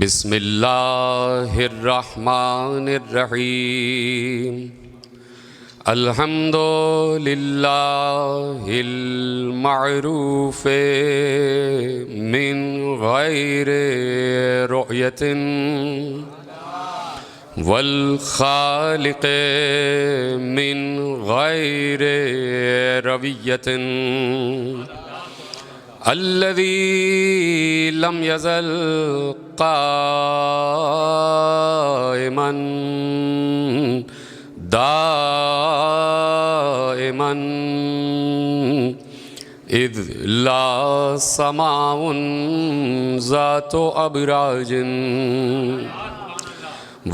बिस्मिल्लाहिर्रहमानिर्रहीम अल्हम्दुलिल्लाहिल मअरूफ़े मिन गैरि रुयतिन वल खालिक़े मिन गैरि रवियतिन अल्लज़ी लम यज़ल क़ाइमन दाइमन इज़ ला समाउन ज़ातु अबराजिन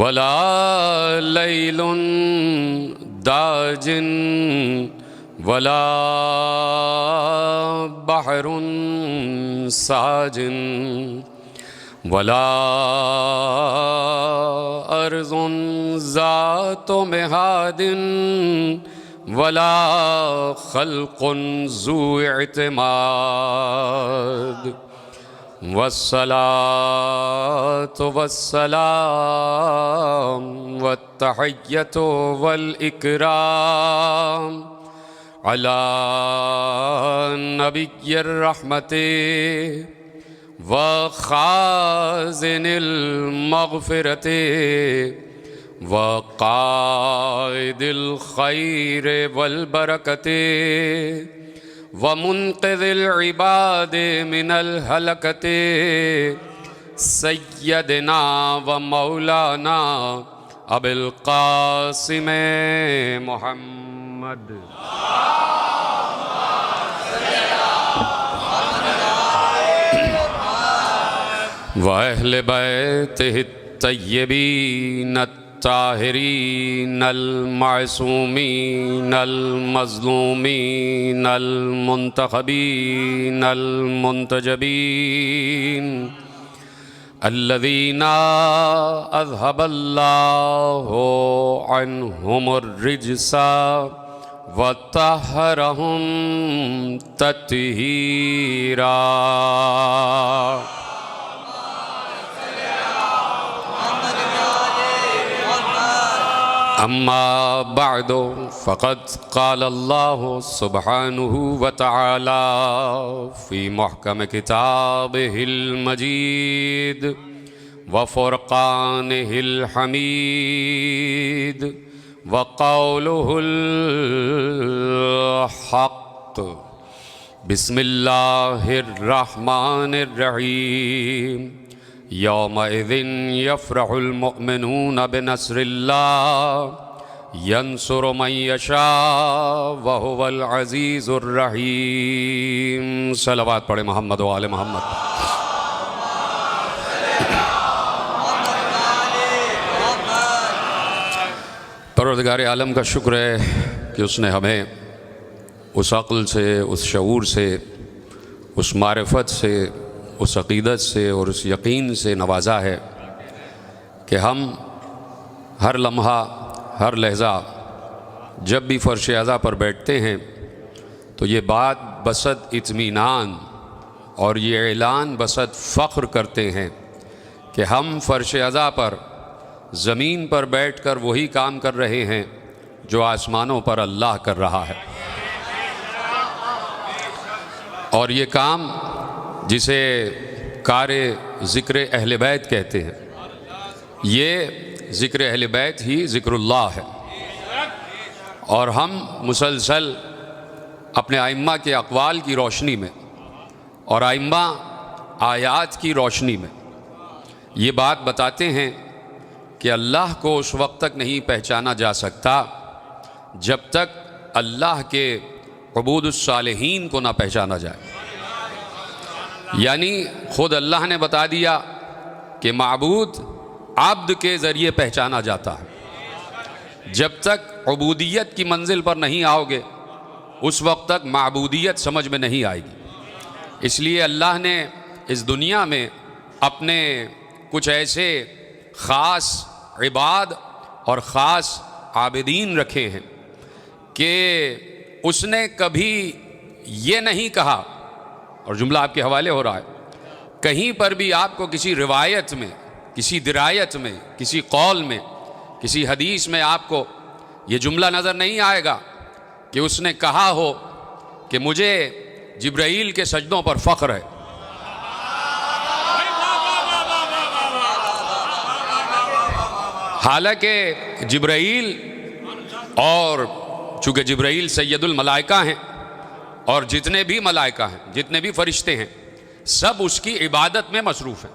वला लैलुन दाजिन वला बहरुन साजिन वला अर्ज़ुन ज़ातु मिहादिन वला खल्क़ुन ज़ू इत्माद वस्सलातु वस्सलाम वत्तहिय्यतु वल इकराम अला नबिय्यिर रहमति व खाज़िनिल मग़फ़िरति व क़ाइदिल ख़ैर वल बरकति व मुन्क़िज़िल इबादि मिनल हलकति सय्यदना व मौलाना अबिल क़ासिम मुहम्मद व अहले बैतिहि तय्यबीन ताहिरीन अल मासूमीन अल मज़लूमीन अल मुंतखबीन अल मुंतजबीन अल्लज़ीना अज़हबल्लाहु अन्हुमुर रिज्सा व तहरहुम तत्हीरा। अम्मा बअदु फ़क़द क़ाल अल्लाहु सुब्हानहु व तआला फ़ी मुहकम किताबिहिल मजीद व फ़ुरक़ानिहिल हमीद व क़ौलुहुल हक़्क़ बिस्मिल्लाहिर रहमानिर रहीम यौमइज़िन यफ़रहुल मुअमिनून बिनस्रिल्लाह यंसुरु मन यशा व हुवल अज़ीज़ुर रहीम। सलवात पढ़े मोहम्मद व आले मोहम्मद। परवरदिगार आलम का शुक्र है कि उसने हमें उस अक़्ल से, उस शऊर से, उस मारिफत से, उस अक़ीदत से और उस यकीन से नवाजा है कि हम हर लम्हा, हर लहज़ा जब भी फ़र्श अज़ा पर बैठते हैं तो ये बात बसत इत्मीनान और ये ऐलान बसत फ़ख्र करते हैं कि हम फ़र्श अज़ा पर ज़मीन पर बैठकर वही काम कर रहे हैं जो आसमानों पर अल्लाह कर रहा है। और ये काम जिसे कारे ज़िक्र अहले बैत कहते हैं, ये ज़िक्र अहले बैत ही ज़िक्रुल्लाह है। और हम मुसलसल अपने आइम्मा के अक़वाल की रोशनी में और आइम्मा आयात की रोशनी में ये बात बताते हैं कि अल्लाह को उस वक्त तक नहीं पहचाना जा सकता जब तक अल्लाह के अबूदुस सालिहीन को ना पहचाना जाए। यानी ख़ुद अल्लाह ने बता दिया कि माबूद आब्द के ज़रिए पहचाना जाता है। जब तक उबूदियत की मंजिल पर नहीं आओगे उस वक्त तक माबूदियत समझ में नहीं आएगी। इसलिए अल्लाह ने इस दुनिया में अपने कुछ ऐसे ख़ास इबाद और ख़ास आबिदीन रखे हैं कि उसने कभी ये नहीं कहा, और जुमला आपके हवाले हो रहा है, कहीं पर भी आपको किसी रिवायत में, किसी दिरायत में, किसी कौल में, किसी हदीस में आपको ये जुमला नज़र नहीं आएगा कि उसने कहा हो कि मुझे जिब्राईल के सजदों पर फ़ख्र है। हालांकि जिब्राईल, और चूँकि जिब्राईल सैयदुल मलाइका हैं, और जितने भी मलाइका हैं, जितने भी फरिश्ते हैं, सब उसकी इबादत में मसरूफ़ हैं,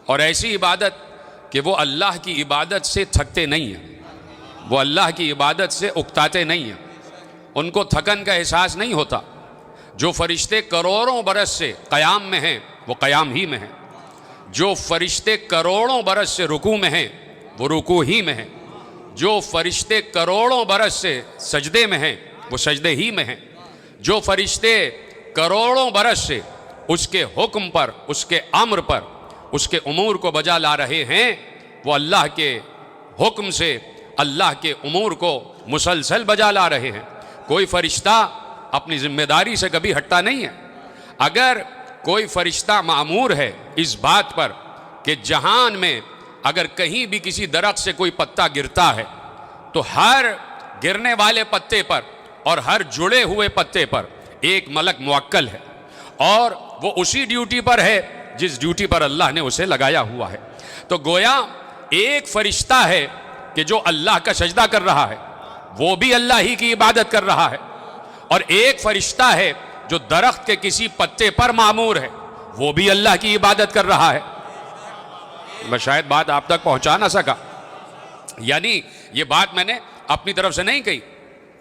और ऐसी इबादत कि वो अल्लाह की इबादत से थकते नहीं हैं, वो अल्लाह की इबादत से उकताते नहीं हैं, उनको थकन का एहसास नहीं होता। जो फरिश्ते करोड़ों बरस से क़याम में हैं वो क़याम ही में हैं, जो फरिश्ते करोड़ों बरस से रुकू में हैं वो रुकू ही में हैं, जो फरिश्ते करोड़ों बरस से सजदे में हैं वो सजदे ही में हैं, जो फरिश्ते करोड़ों बरस से उसके हुक्म पर, उसके अम्र पर, उसके उमूर को बजा ला रहे हैं, वो अल्लाह के हुक्म से अल्लाह के उमूर को मुसलसल बजा ला रहे हैं। कोई फरिश्ता अपनी जिम्मेदारी से कभी हटता नहीं है। अगर कोई फरिश्ता मामूर है इस बात पर कि जहान में अगर कहीं भी किसी दरख्त से कोई पत्ता गिरता है तो हर गिरने वाले पत्ते पर और हर जुड़े हुए पत्ते पर एक मलक मुवक्कल है, और वो उसी ड्यूटी पर है जिस ड्यूटी पर अल्लाह ने उसे लगाया हुआ है। तो गोया एक फरिश्ता है कि जो अल्लाह का सजदा कर रहा है, वो भी अल्लाह ही की इबादत कर रहा है, और एक फरिश्ता है जो दरख्त के किसी पत्ते पर मामूर है, वो भी अल्लाह की इबादत कर रहा है। मैं शायद बात आप तक पहुंचा ना सका, यानी ये बात मैंने अपनी तरफ से नहीं कही,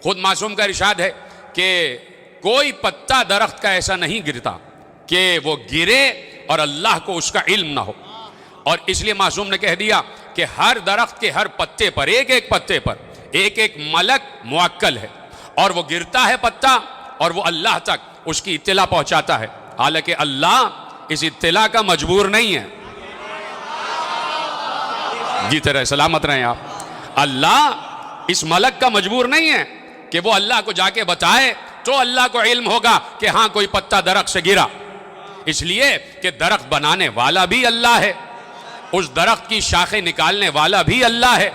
खुद मासूम का इरशाद है कि कोई पत्ता दरख्त का ऐसा नहीं गिरता कि वो गिरे और अल्लाह को उसका इल्म ना हो, और इसलिए मासूम ने कह दिया कि हर दरख्त के हर पत्ते पर, एक एक पत्ते पर एक एक मलक मुवक्कल है, और वो गिरता है पत्ता और वो अल्लाह तक उसकी इत्तिला पहुंचाता है। हालांकि अल्लाह इस इत्तिला का मजबूर नहीं है। जीते रहे, सलामत रहें आप। अल्लाह इस मलक का मजबूर नहीं है कि वो अल्लाह को जाके बताए तो अल्लाह को इल्म होगा कि हाँ कोई पत्ता दरख्त से गिरा, इसलिए कि दरख्त बनाने वाला भी अल्लाह है, उस दरख्त की शाखें निकालने वाला भी अल्लाह है,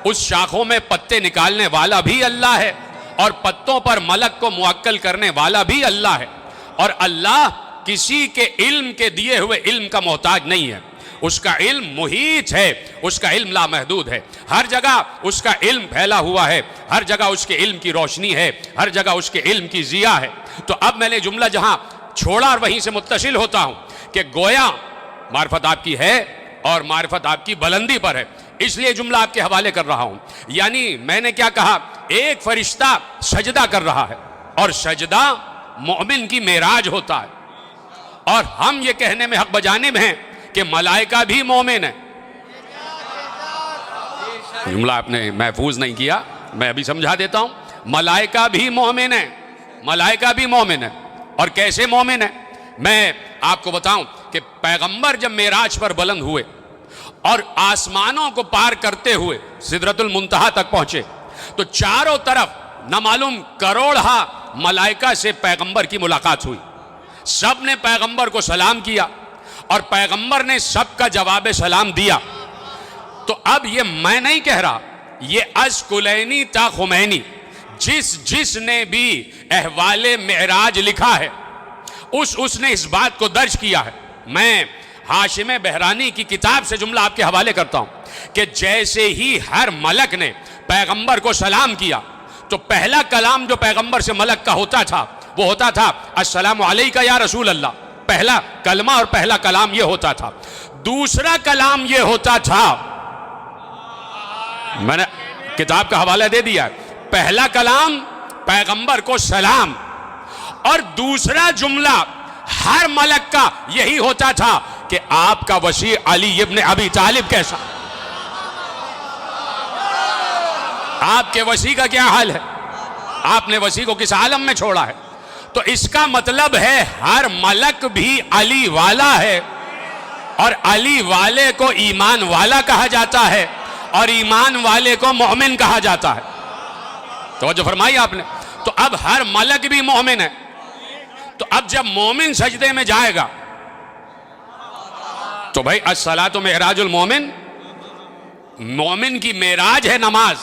उस शाखों में पत्ते निकालने वाला भी अल्लाह है, और पत्तों पर मलक को मुवक्कल करने वाला भी अल्लाह है। और अल्लाह किसी के इल्म के दिए हुए इल्म का मोहताज नहीं है, उसका इल्म मुहीत है, उसका इल्म लामहदूद है, हर जगह उसका इल्म फैला हुआ है, हर जगह उसके इल्म की रोशनी है, हर जगह उसके इल्म की जिया है। तो अब मैंने जुमला जहां छोड़ा और वहीं से मुत्तसिल होता हूं कि गोया मार्फत आपकी है और मार्फत आपकी बुलंदी पर है, इसलिए जुमला आपके हवाले कर रहा हूं। यानी मैंने क्या कहा, एक फरिश्ता सजदा कर रहा है, और सजदा मोमिन की मेराज होता है, और हम ये कहने में हक बजाने में हैं कि मलाइका भी मोमिन है। जुमला आपने महफूज नहीं किया, मैं अभी समझा देता हूं। मलाइका भी मोमिन है, मलाइका भी मोमिन है। और कैसे मोमिन है मैं आपको बताऊं कि पैगंबर जब मेराज पर बुलंद हुए और आसमानों को पार करते हुए सिदरतुल मुंतहा तक पहुंचे, तो चारों तरफ न मालूम करोड़ा मलाइका से पैगंबर की मुलाकात हुई। सब ने पैगंबर को सलाम किया और पैगंबर ने सबका जवाब सलाम दिया। तो अब ये मैं नहीं कह रहा, ये अज कुलैनी ता खुमैनी, जिसने भी अहवाले मेराज लिखा है उसने इस बात को दर्ज किया है। मैं हाशिम बहरानी की किताब से जुमला आपके हवाले करता हूं कि जैसे ही हर मलक ने पैगंबर को सलाम किया, तो पहला कलाम जो पैगंबर से मलक का होता था वो होता था अस्सलामु अलैका या रसूल अल्लाह। पहला कलमा और पहला कलाम ये होता था। दूसरा कलाम ये होता था, मैंने किताब का हवाला दे दिया, पहला कलाम पैगंबर को सलाम, और दूसरा जुमला हर मलक का यही होता था कि आपका वसी अली इब्न अबी तालिब कैसा, आपके वसी का क्या हाल है, आपने वसी को किस आलम में छोड़ा है। तो इसका मतलब है हर मलक भी अली वाला है, और अली वाले को ईमान वाला कहा जाता है और ईमान वाले को मोमिन कहा जाता है। तो जो फरमाई आपने, तो अब हर मलक भी मोमिन है। तो अब जब मोमिन सजदे में जाएगा तो भाई अस्सलातु मेराजुल मोमिन, मोमिन की मेराज है नमाज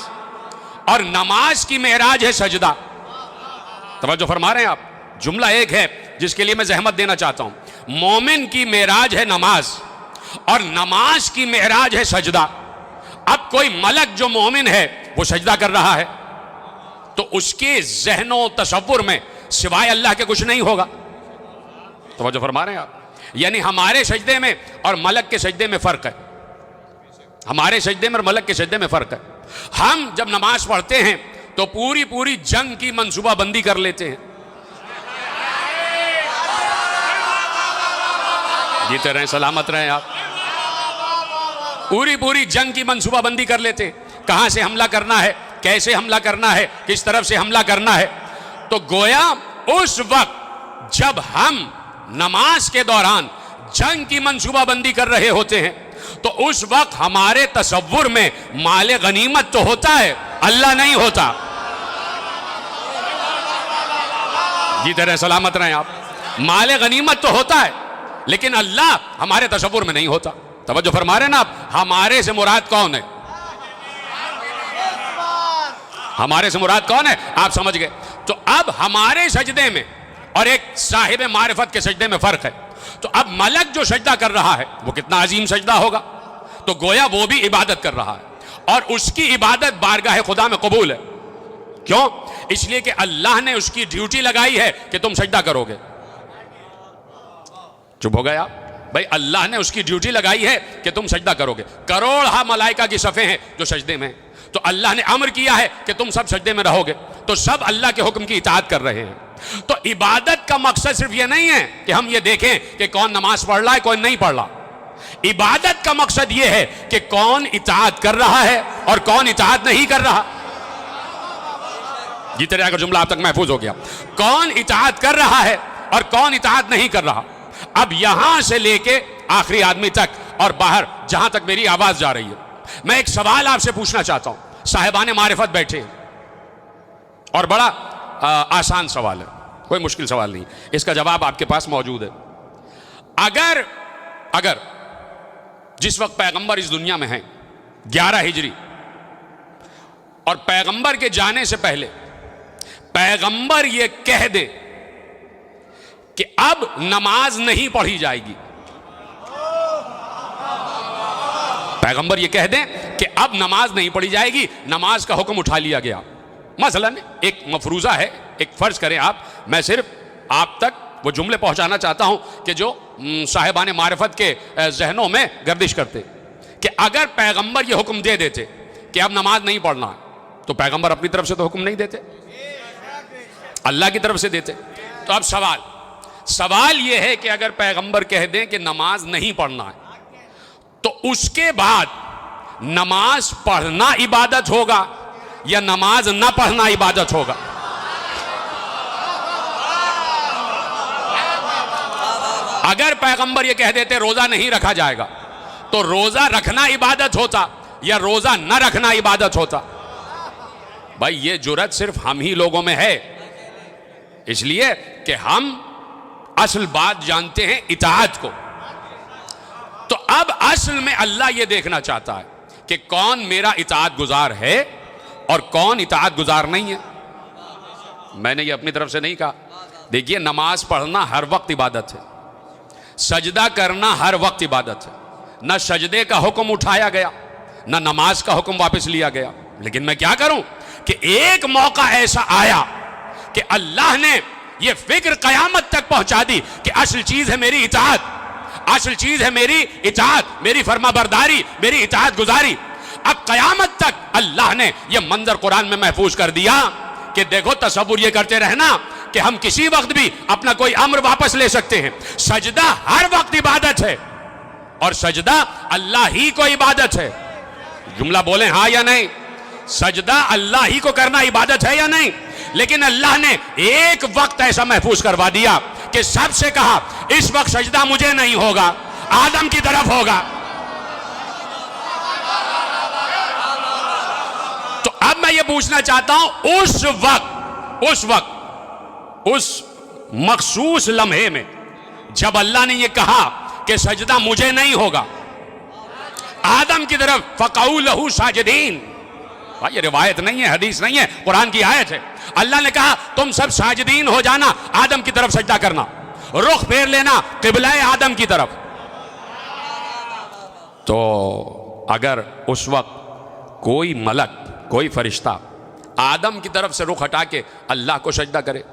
और नमाज की मेराज है सजदा। तवज्जो फरमा रहे हैं आप? जुमला एक है जिसके लिए मैं जहमत देना चाहता हूं। मोमिन की मेराज है नमाज और नमाज की मेराज है सजदा। अब कोई मलक जो मोमिन है वो सजदा कर रहा है तो उसके ज़हनो तसव्वुर में सिवाय अल्लाह के कुछ नहीं होगा। तो जो फरमा रहे हैं आप, यानी हमारे सजदे में और मलक के सजदे में फ़र्क है। हमारे सजदे में और मलक के सजदे में फ़र्क है। हम जब नमाज पढ़ते हैं तो पूरी पूरी जंग की मंसूबाबंदी कर लेते हैं। जीते रहें, सलामत रहें आप। पूरी पूरी जंग की मंसूबाबंदी कर लेते हैं। कहां से हमला करना है, कैसे हमला करना है, किस तरफ से हमला करना है। तो गोया उस वक्त जब हम नमाज के दौरान जंग की मंसूबाबंदी कर रहे होते हैं तो उस वक्त हमारे तसव्वुर में माले गनीमत तो होता है, अल्लाह नहीं होता। जीते रहे, सलामत रहे आप। माले गनीमत तो होता है लेकिन अल्लाह हमारे तसव्वुर में नहीं होता। तवज्जो फरमा रहे ना आप? हमारे से मुराद कौन है? हमारे से मुराद कौन है? आप समझ गए। तो अब हमारे सजदे में और एक साहिब मारिफत के सजदे में फर्क है। तो अब मलक जो सजदा कर रहा है वो कितना अजीम सजदा होगा। तो गोया वो भी इबादत कर रहा है और उसकी इबादत बारगाह खुदा में कबूल है। क्यों? इसलिए कि अल्लाह ने उसकी ड्यूटी लगाई है कि तुम सजदा करोगे। चुप हो गया भाई? अल्लाह ने उसकी ड्यूटी लगाई है कि तुम सजदा करोगे। करोड़ मलाइका की सफ़े हैं जो सजदे में, तो अल्लाह ने अम्र किया है कि तुम सब सजदे में रहोगे। तो सब अल्लाह के हुक्म की इताअत कर रहे हैं। तो इबादत का मकसद सिर्फ ये नहीं है कि हम ये देखें कि कौन नमाज पढ़ रहा है कौन नहीं पढ़ रहा। इबादत का मकसद ये है कि कौन इताअत कर रहा है और कौन इताअत नहीं कर रहा। जीते रहे, अगर जुमला आप तक महफूज हो गया। कौन इताअत कर रहा है और कौन इताअत नहीं कर रहा। अब यहां से लेके आखिरी आदमी तक और बाहर जहां तक मेरी आवाज जा रही है, मैं एक सवाल आपसे पूछना चाहता हूं। साहिबाने मारिफत बैठे और बड़ा आसान सवाल है, कोई मुश्किल सवाल नहीं, इसका जवाब आपके पास मौजूद है। अगर जिस वक्त पैगंबर इस दुनिया में हैं 11 हिजरी और पैगंबर के जाने से पहले पैगंबर ये कह दे कि अब नमाज नहीं पढ़ी जाएगी, पैगंबर ये कह दें कि अब नमाज नहीं पढ़ी जाएगी, नमाज का हुक्म उठा लिया गया। मसलन एक मफरूज़ा है, एक फ़र्ज़ करें आप, मैं सिर्फ आप तक वो जुमले पहुंचाना चाहता हूं कि जो साहिबाने मारिफत के जहनों में गर्दिश करते कि अगर पैगंबर ये हुक्म दे देते कि अब नमाज नहीं पढ़ना है तो पैगंबर अपनी तरफ से तो हुक्म नहीं देते, अल्लाह की तरफ से देते। तो अब सवाल यह है कि अगर पैगंबर कह दें कि नमाज नहीं पढ़ना है तो उसके बाद नमाज पढ़ना इबादत होगा या नमाज ना पढ़ना इबादत होगा? अगर पैगंबर ये कह देते रोजा नहीं रखा जाएगा तो रोजा रखना इबादत होता या रोजा न रखना इबादत होता? भाई ये जुर्रत सिर्फ हम ही लोगों में है, इसलिए कि हम असल बात जानते हैं इताअत को। तो अब असल में अल्लाह ये देखना चाहता है कि कौन मेरा इताअत गुजार है और कौन इताअत गुजार नहीं है। मैंने ये अपनी तरफ से नहीं कहा। देखिए, नमाज पढ़ना हर वक्त इबादत है, सजदा करना हर वक्त इबादत है। न सजदे का हुक्म उठाया गया न नमाज का हुक्म वापस लिया गया। लेकिन मैं क्या करूं कि एक मौका ऐसा आया कि अल्लाह ने ये फिक्र कयामत तक पहुंचा दी कि असल चीज है मेरी इताअत, असल चीज है मेरी इताअत, मेरी फरमाबरदारी, मेरी इताअत गुजारी। अब कयामत तक अल्लाह ने यह मंजर कुरान में महफूज कर दिया कि देखो, तसव्वुर ये करते रहना कि हम किसी वक्त भी अपना कोई अम्र वापस ले सकते हैं। सजदा हर वक्त इबादत है और सजदा अल्लाह ही को इबादत है। जुमला बोले हाँ या नहीं? सजदा अल्लाह ही को करना इबादत है या नहीं? लेकिन अल्लाह ने एक वक्त ऐसा महफूज करवा दिया कि सबसे कहा इस वक्त सजदा मुझे नहीं होगा, आदम की तरफ होगा। तो अब मैं ये पूछना चाहता हूं, उस मखसूस लम्हे में जब अल्लाह ने ये कहा कि सजदा मुझे नहीं होगा, आदम की तरफ फक़ऊ लहू साजिदीन, भाई ये रिवायत नहीं है, हदीस नहीं है, कुरान की आयत है। अल्लाह ने कहा तुम सब साजिदीन हो जाना, आदम की तरफ सजदा करना, रुख फेर लेना क़िबला आदम की तरफ। तो अगर उस वक्त कोई मलक, कोई फरिश्ता आदम की तरफ से रुख हटा के अल्लाह को सजदा करे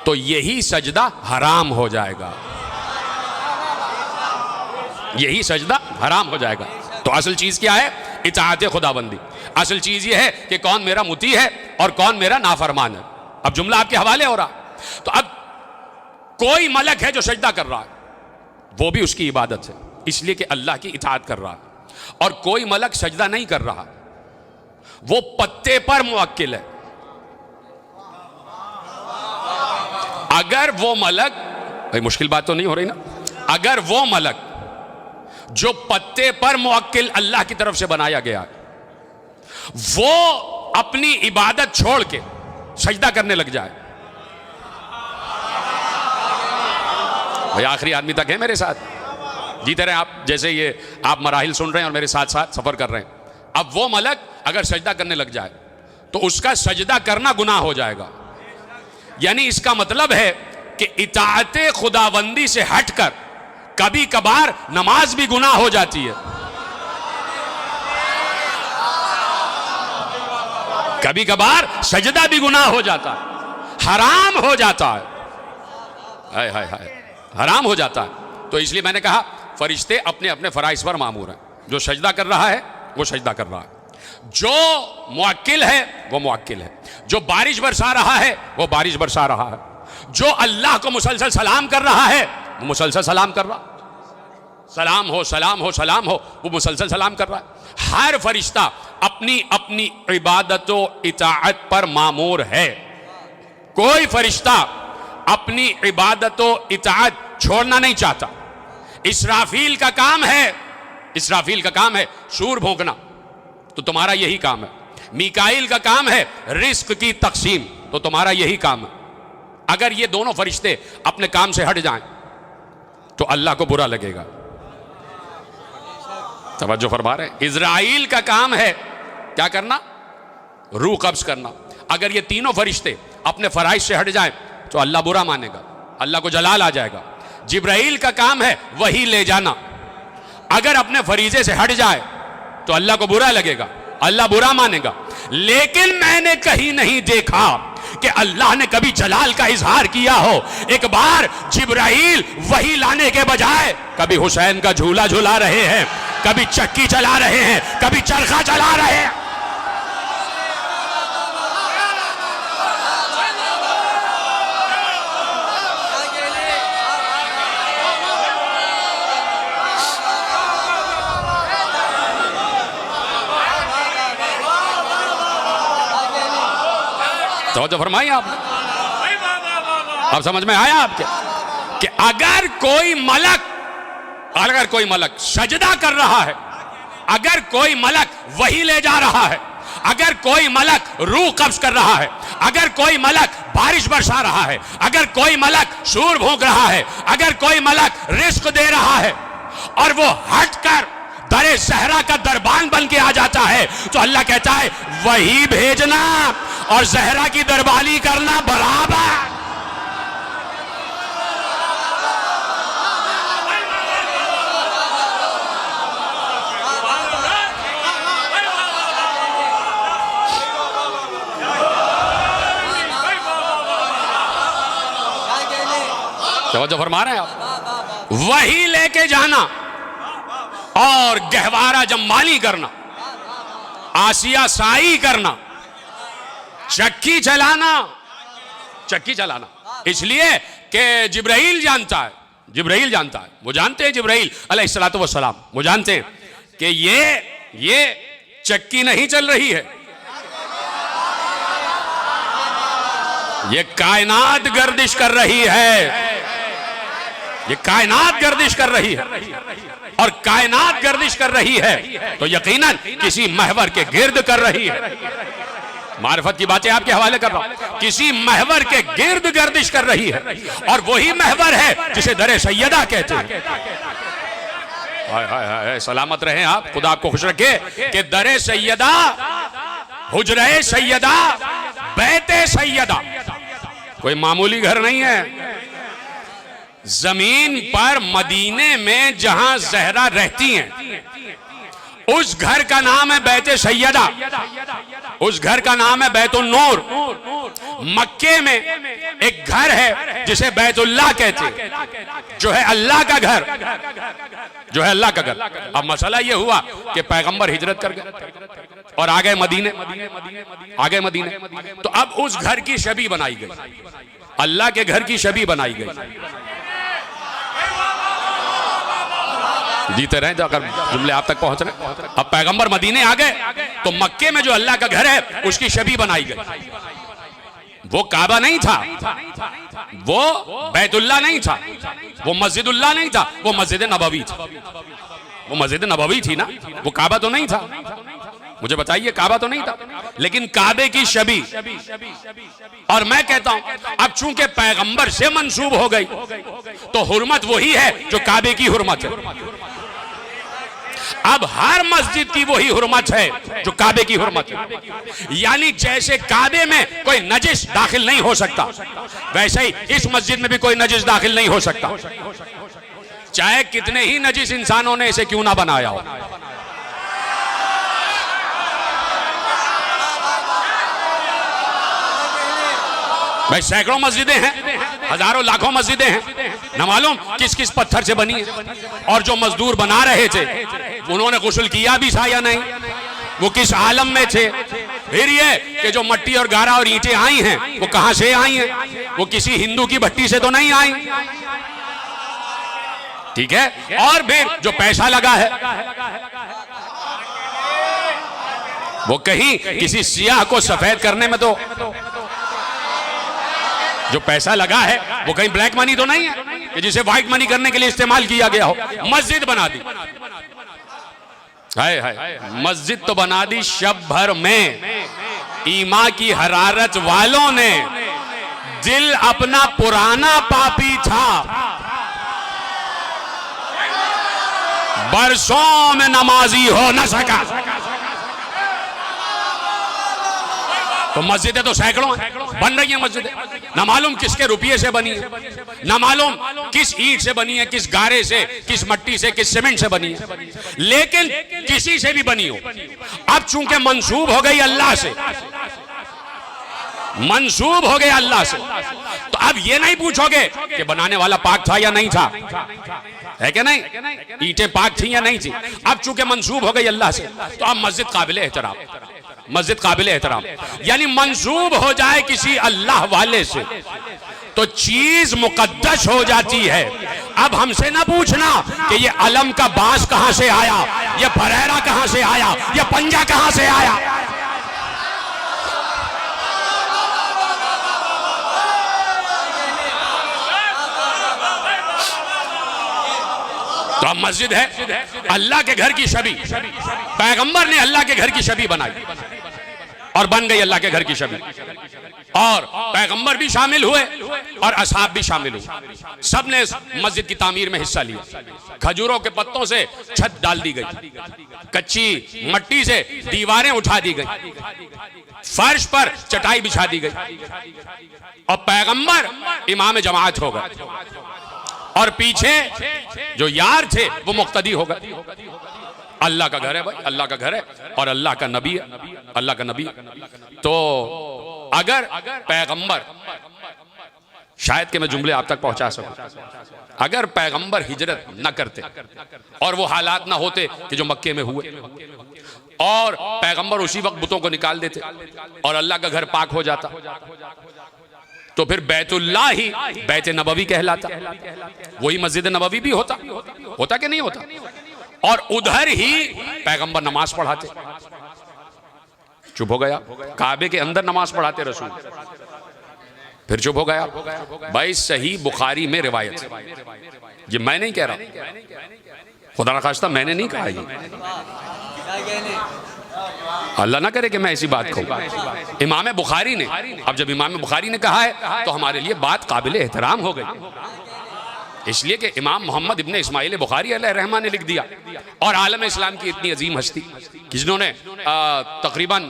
तो यही सजदा हराम हो जाएगा, यही सजदा हराम हो जाएगा। तो असल चीज क्या है? इताअत खुदाबंदी। असल चीज ये है कि कौन मेरा मुती है और कौन मेरा नाफरमान है। अब जुमला आपके हवाले हो रहा। तो अब कोई मलक है जो सजदा कर रहा है, वो भी उसकी इबादत है, इसलिए कि अल्लाह की इताअत कर रहा है। और कोई मलक सजदा नहीं कर रहा, वो पत्ते पर मुवक्किल है। अगर वो मलक, भाई मुश्किल बात तो नहीं हो रही ना, अगर वो मलक जो पत्ते पर मुवक्किल अल्लाह की तरफ से बनाया गया है, वो अपनी इबादत छोड़ के सजदा करने लग जाए, भाई आखिरी आदमी तक है मेरे साथ, जीते रहे आप, जैसे ये आप मराहिल सुन रहे हैं और मेरे साथ साथ सफर कर रहे हैं। अब वो मलक अगर सजदा करने लग जाए तो उसका सजदा करना गुनाह हो जाएगा। यानी इसका मतलब है कि इताअत खुदाबंदी से हटकर कभी कभार नमाज भी गुनाह हो जाती है, कभी कभार सजदा भी गुनाह हो जाता है, हराम हो जाता है, हाय हाय हाय, हराम हो जाता है। तो इसलिए मैंने कहा फरिश्ते अपने अपने फराइज पर मामूर हैं। जो सजदा कर रहा है वो सजदा कर रहा है, जो मुअक्किल है वो मुअक्किल है, जो बारिश बरसा रहा है वो बारिश बरसा रहा है, जो अल्लाह को मुसलसल सलाम कर रहा है वो मुसलसल सलाम कर रहा, सलाम हो सलाम हो सलाम हो, वो मुसलसल सलाम कर रहा है। हर फरिश्ता अपनी अपनी इबादत व इताअत पर मामूर है। कोई फरिश्ता अपनी इबादत व इताअत छोड़ना नहीं चाहता। इसराफील का काम है, इसराफील का काम है सूर भोंकना, तो तुम्हारा यही काम है। मीकाईल का काम है रिस्क की तकसीम, तो तुम्हारा यही काम है। अगर ये दोनों फरिश्ते अपने काम से हट जाएं तो अल्लाह को बुरा लगेगा। तवज्जो फरमा रहे हैं। इज़राइल का काम है क्या करना? रूह कब्ज करना। अगर ये तीनों फरिश्ते अपने फराइज से हट जाएं तो अल्लाह बुरा मानेगा, अल्लाह को जलाल आ जाएगा। जिब्राइल का काम है वही ले जाना, अगर अपने फरीजे से हट जाए तो अल्लाह को बुरा लगेगा, अल्लाह बुरा मानेगा। लेकिन मैंने कहीं नहीं देखा कि अल्लाह ने कभी जलाल का इजहार किया हो। एक बार जिब्राइल वही लाने के बजाय कभी हुसैन का झूला झूला रहे हैं, कभी चक्की चला रहे हैं, कभी चरखा चला रहे हैं। तो फरमाइए आपने, अब समझ में आया आपके कि अगर कोई मलक सजदा कर रहा है, अगर कोई मलक वही ले जा रहा है, अगर कोई मलक रूह कब्ज कर रहा है, अगर कोई मलक बारिश बरसा रहा है, अगर कोई मलक सूर भोंक रहा है, अगर कोई मलक रिस्क दे रहा है और वो हटकर दरे सहरा का दरबान बन के आ जाता है, तो अल्लाह कहता है वही भेजना और जहरा की दरबानी करना बराबर। तो फरमा रहे हैं आप, वही लेके जाना और गहवारा जम्बाली करना, आसिया साई करना, चक्की चलाना, चक्की चलाना। इसलिए कि जिब्राइल जानता है, जिब्राइल जानता है, वो जानते हैं जिब्राइल अलैहिस्सलातु वस्सलाम, वो जानते हैं कि ये चक्की नहीं चल रही है, ये कायनात गर्दिश कर रही है, ये कायनात गर्दिश कर रही है, और कायनात गर्दिश कर रही है तो यकीनन किसी महवर के गिर्द कर रही है। मारिफत की बातें आपके हवाले कर रहा हूं। किसी महवर के गिर्द गर्दिश कर रही है, और वही महवर है जिसे दरे सैयदा कहते हैं। हाय हाय हाय, सलामत रहें आप, खुदा आपको खुश रखे कि दरे सैयदा, हुजरे सैयदा, बैते सैयदा कोई मामूली घर नहीं है। जमीन पर मदीने में जहां जहरा रहती हैं, उस घर का नाम है बैते सैयदा, उस घर का नाम है बैतुल नूर। मक्के में एक घर है जिसे बैतुल्लाह कहते हैं, जो है अल्लाह का घर, जो है अल्लाह का घर। अब मसला यह हुआ कि पैगंबर हिजरत कर गए और आ गए मदीने, आ गए मदीने, तो अब उस घर की छवि बनाई गई, अल्लाह के घर की छवि बनाई गई। जीते रहे तो अगर जुमले आप तक पहुंच रहे। अब पैगंबर मदीने आ गए तो मक्के में जो अल्लाह का घर है उसकी छवि बनाई गई। वो काबा नहीं था, वो बैतुल्लाह नहीं था, वो मस्जिदुल्लाह नहीं था, वो मस्जिद नबवी था। वो मस्जिद नबवी थी ना, वो काबा तो नहीं था। मुझे बताइए, काबा तो नहीं था, लेकिन काबे की छवि। और मैं कहता हूं अब चूंकि पैगंबर से मंसूब हो गई तो हुर्मत वही है जो काबे की हुर्मत है। अब हर मस्जिद की वही हुर्मत है जो काबे की हुर्मत है। यानी जैसे काबे में कोई नजिस दाखिल नहीं हो सकता, वैसे ही इस मस्जिद में भी कोई नजिस दाखिल नहीं हो सकता, चाहे कितने ही नजिस इंसानों ने इसे क्यों ना बनाया हो। भाई सैकड़ों मस्जिदें हैं, हजारों लाखों मस्जिदें हैं, न मालूम किस किस पत्थर से बनी है। और जो मजदूर बना रहे थे उन्होंने गुस्ल किया भी था या नहीं, वो किस आलम में थे। फिर ये कि जो मट्टी और गारा और ईंटें आई हैं वो कहां से आई हैं, वो किसी हिंदू की भट्टी से तो नहीं आई, ठीक है। और फिर जो पैसा लगा है वो कहीं किसी सियाह को सफेद करने में, तो जो पैसा लगा है वो कहीं ब्लैक मनी तो नहीं है कि जिसे व्हाइट मनी करने के लिए इस्तेमाल किया गया हो। मस्जिद बना दी, हाय हाय, मस्जिद तो बना दी शब भर में। ईमा की हरारत वालों ने दिल अपना पुराना पापी था, बरसों में नमाजी हो न सका। तो मस्जिदें तो सैकड़ों बन रही हैं मस्जिदें, न मालूम किसके रुपये से बनी है, न मालूम किस ईंट से बनी है, किस गारे से, किस मट्टी से, किस सीमेंट से बनी है, लेकिन किसी से भी बनी हो। अब चूंकि मंसूब हो गई अल्लाह से, मंसूब हो गया अल्लाह से, तो अब ये नहीं पूछोगे कि बनाने वाला पाक था या नहीं था, है कि नहीं, ईंटें पाक थी या नहीं थी। अब चूंकि मंसूब हो गई अल्लाह से तो अब मस्जिद काबिल एहतराम, मस्जिद काबिल एहतराम। यानी मंसूब हो जाए किसी अल्लाह वाले से तो चीज मुकद्दस हो जाती है। अब हमसे ना पूछना कि ये अलम का बांस कहां से आया, ये फरेरा कहां से आया, ये पंजा कहां से आया। तो अब मस्जिद है अल्लाह के घर की छवि, पैगंबर ने अल्लाह के घर की छवि बनाई और बन गई अल्लाह के घर की छवि। और पैगंबर भी शामिल हुए और असहाब भी शामिल हुए, सब ने मस्जिद की तामीर में हिस्सा लिया। खजूरों के पत्तों से छत डाल दी गई, कच्ची मट्टी से दीवारें उठा दी गई, फर्श पर चटाई बिछा दी गई, और पैगंबर इमाम जमात हो गए और पीछे जो यार थे वो मुक्तदी हो गए। अल्लाह का घर है भाई, अल्लाह का घर है और अल्लाह का नबी है, अल्लाह का नबी। तो अगर पैगंबर, शायद कि मैं जुमले आप तक पहुंचा सकूं, अगर पैगंबर हिजरत न करते और वो हालात ना होते कि जो मक्के में हुए, और पैगंबर उसी वक्त बुतों को निकाल देते और अल्लाह का घर पाक हो जाता, तो फिर बैतुल्लाह ही बैत नबवी कहलाता, वही मस्जिद नबवी भी होता कि नहीं होता, और उधर ही पैगंबर नमाज पढ़ाते। चुप हो गया, काबे के अंदर नमाज पढ़ाते रसूल, फिर चुप हो गया। भाई सही बुखारी में रिवायत है, ये मैं नहीं कह रहा, खुदा न खास्ता मैंने नहीं कहा, ये अल्लाह ना करे कि मैं ऐसी बात कहूँ, इमाम बुखारी ने। अब जब इमाम बुखारी ने कहा है तो हमारे लिए बात काबिल एहतराम हो गई, इसलिए कि इमाम मोहम्मद इब्ने इस्माइल बुखारी अलैहिर्रहमान ने लिख दिया। और आलम इस्लाम की इतनी अजीम हस्ती जिन्होंने तकरीबन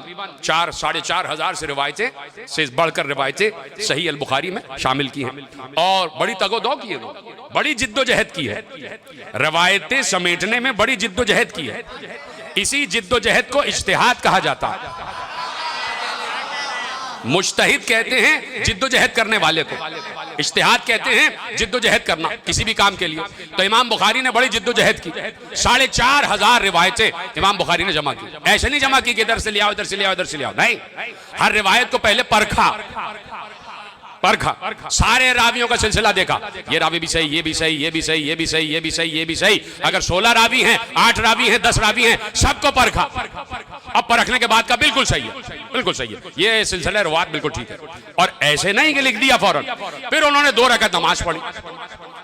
4-4,500 से रिवायतें से बढ़कर रिवायतें सही अल बुखारी में शामिल की हैं, और बड़ी तगोदौ की है, बड़ी जिद्दोजहद की है, रिवायतें समेटने में बड़ी जिद्दोजहद की है। इसी जिद्दोजहद को इज्तिहाद कहा जाता है। मुज्तहिद कहते हैं जिद्दोजहद करने वाले को, इज्तिहाद कहते हैं जिद्दोजहद करना किसी भी काम के लिए। तो इमाम बुखारी ने बड़ी जिद्दोजहद की, 4,500 रिवायतें इमाम बुखारी ने जमा की। ऐसे नहीं जमा की कि इधर से ले आओ, इधर से ले आओ, इधर से ले आओ, नहीं, हर रिवायत को पहले परखा, सारे रावियों का सिलसिला देखा, ये रावी भी सही, ये भी सही, ये भी सही, ये भी सही, ये भी सही, ये भी सही। अगर 16 रावी हैं, 8 रावी हैं, 10 रावी हैं, सबको परखा। अब परखने के बाद का बिल्कुल सही है, बिल्कुल सही है, ये सिलसिला रिवायत बिल्कुल ठीक है। और ऐसे नहीं कि लिख दिया फौरन। फिर उन्होंने 2 रकात नमाज पढ़ी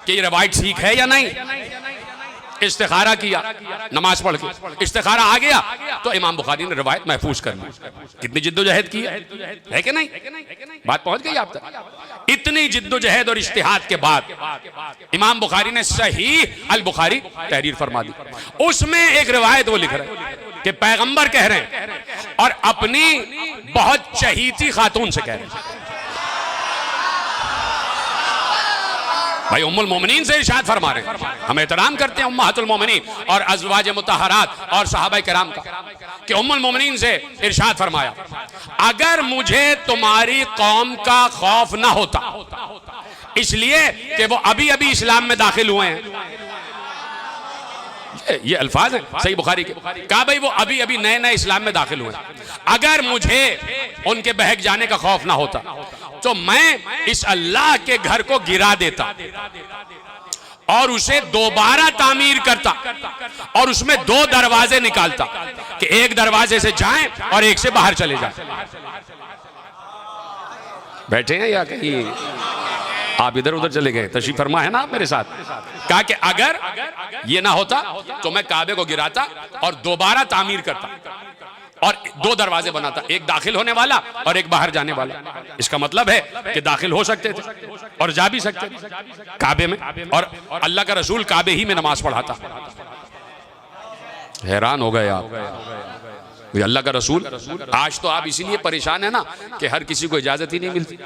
कि ये रिवायत ठीक है या नहीं, इस्तिखारा किया, नमाज पढ़ के इस्तिखारा आ गया तो इमाम बुखारी ने रिवायत महफूज कर ली। कितनी जिद्दोजहद की है कि नहीं? बात पहुंच गई आप तक? इतनी जिद्दोजहद और इज्तिहाद के बाद इमाम बुखारी ने सहीह अल बुखारी तहरीर फरमा दी। उसमें एक रिवायत वो लिख रहे हैं कि पैगंबर कह रहे हैं और अपनी बहुत चहीती खातून से कह रहे हैं। भाई उम्मुल मोमिनीन से इरशाद फरमा रहे हैं, हम एहतराम करते हैं उम्महातुल मोमिनीन और अज़वाज मुतहरात और सहाबा किराम का, कि उम्मुल मोमिनीन से इरशाद फरमाया, अगर मुझे तुम्हारी कौम का खौफ ना होता, इसलिए कि वो अभी अभी इस्लाम में दाखिल हुए हैं, ये अल्फाज हैं सही बुखारी के, कहा भाई वो अभी अभी नए नए इस्लाम में दाखिल हुए, अगर मुझे उनके बहक जाने का खौफ ना होता तो मैं इस अल्लाह के घर को गिरा देता और उसे दोबारा तामीर करता और उसमें 2 दरवाजे निकालता कि एक दरवाजे से जाएं और एक से बाहर चले जाएं। बैठे हैं या कहीं आप इधर उधर चले गए? तशरीफ फरमा है ना आप मेरे साथ? कहा कि अगर ये ना होता तो मैं काबे को गिराता और दोबारा तामीर करता और 2 दरवाजे बनाता, एक दाखिल होने वाला और एक बाहर जाने वाला। इसका मतलब है कि दाखिल हो सकते थे और जा भी सकते थे काबे में, और अल्लाह का रसूल काबे ही में नमाज पढ़ाता। हैरान हो गए आप, अल्लाह का रसूल। आज तो आप इसीलिए परेशान है ना कि हर किसी को इजाजत ही नहीं मिलती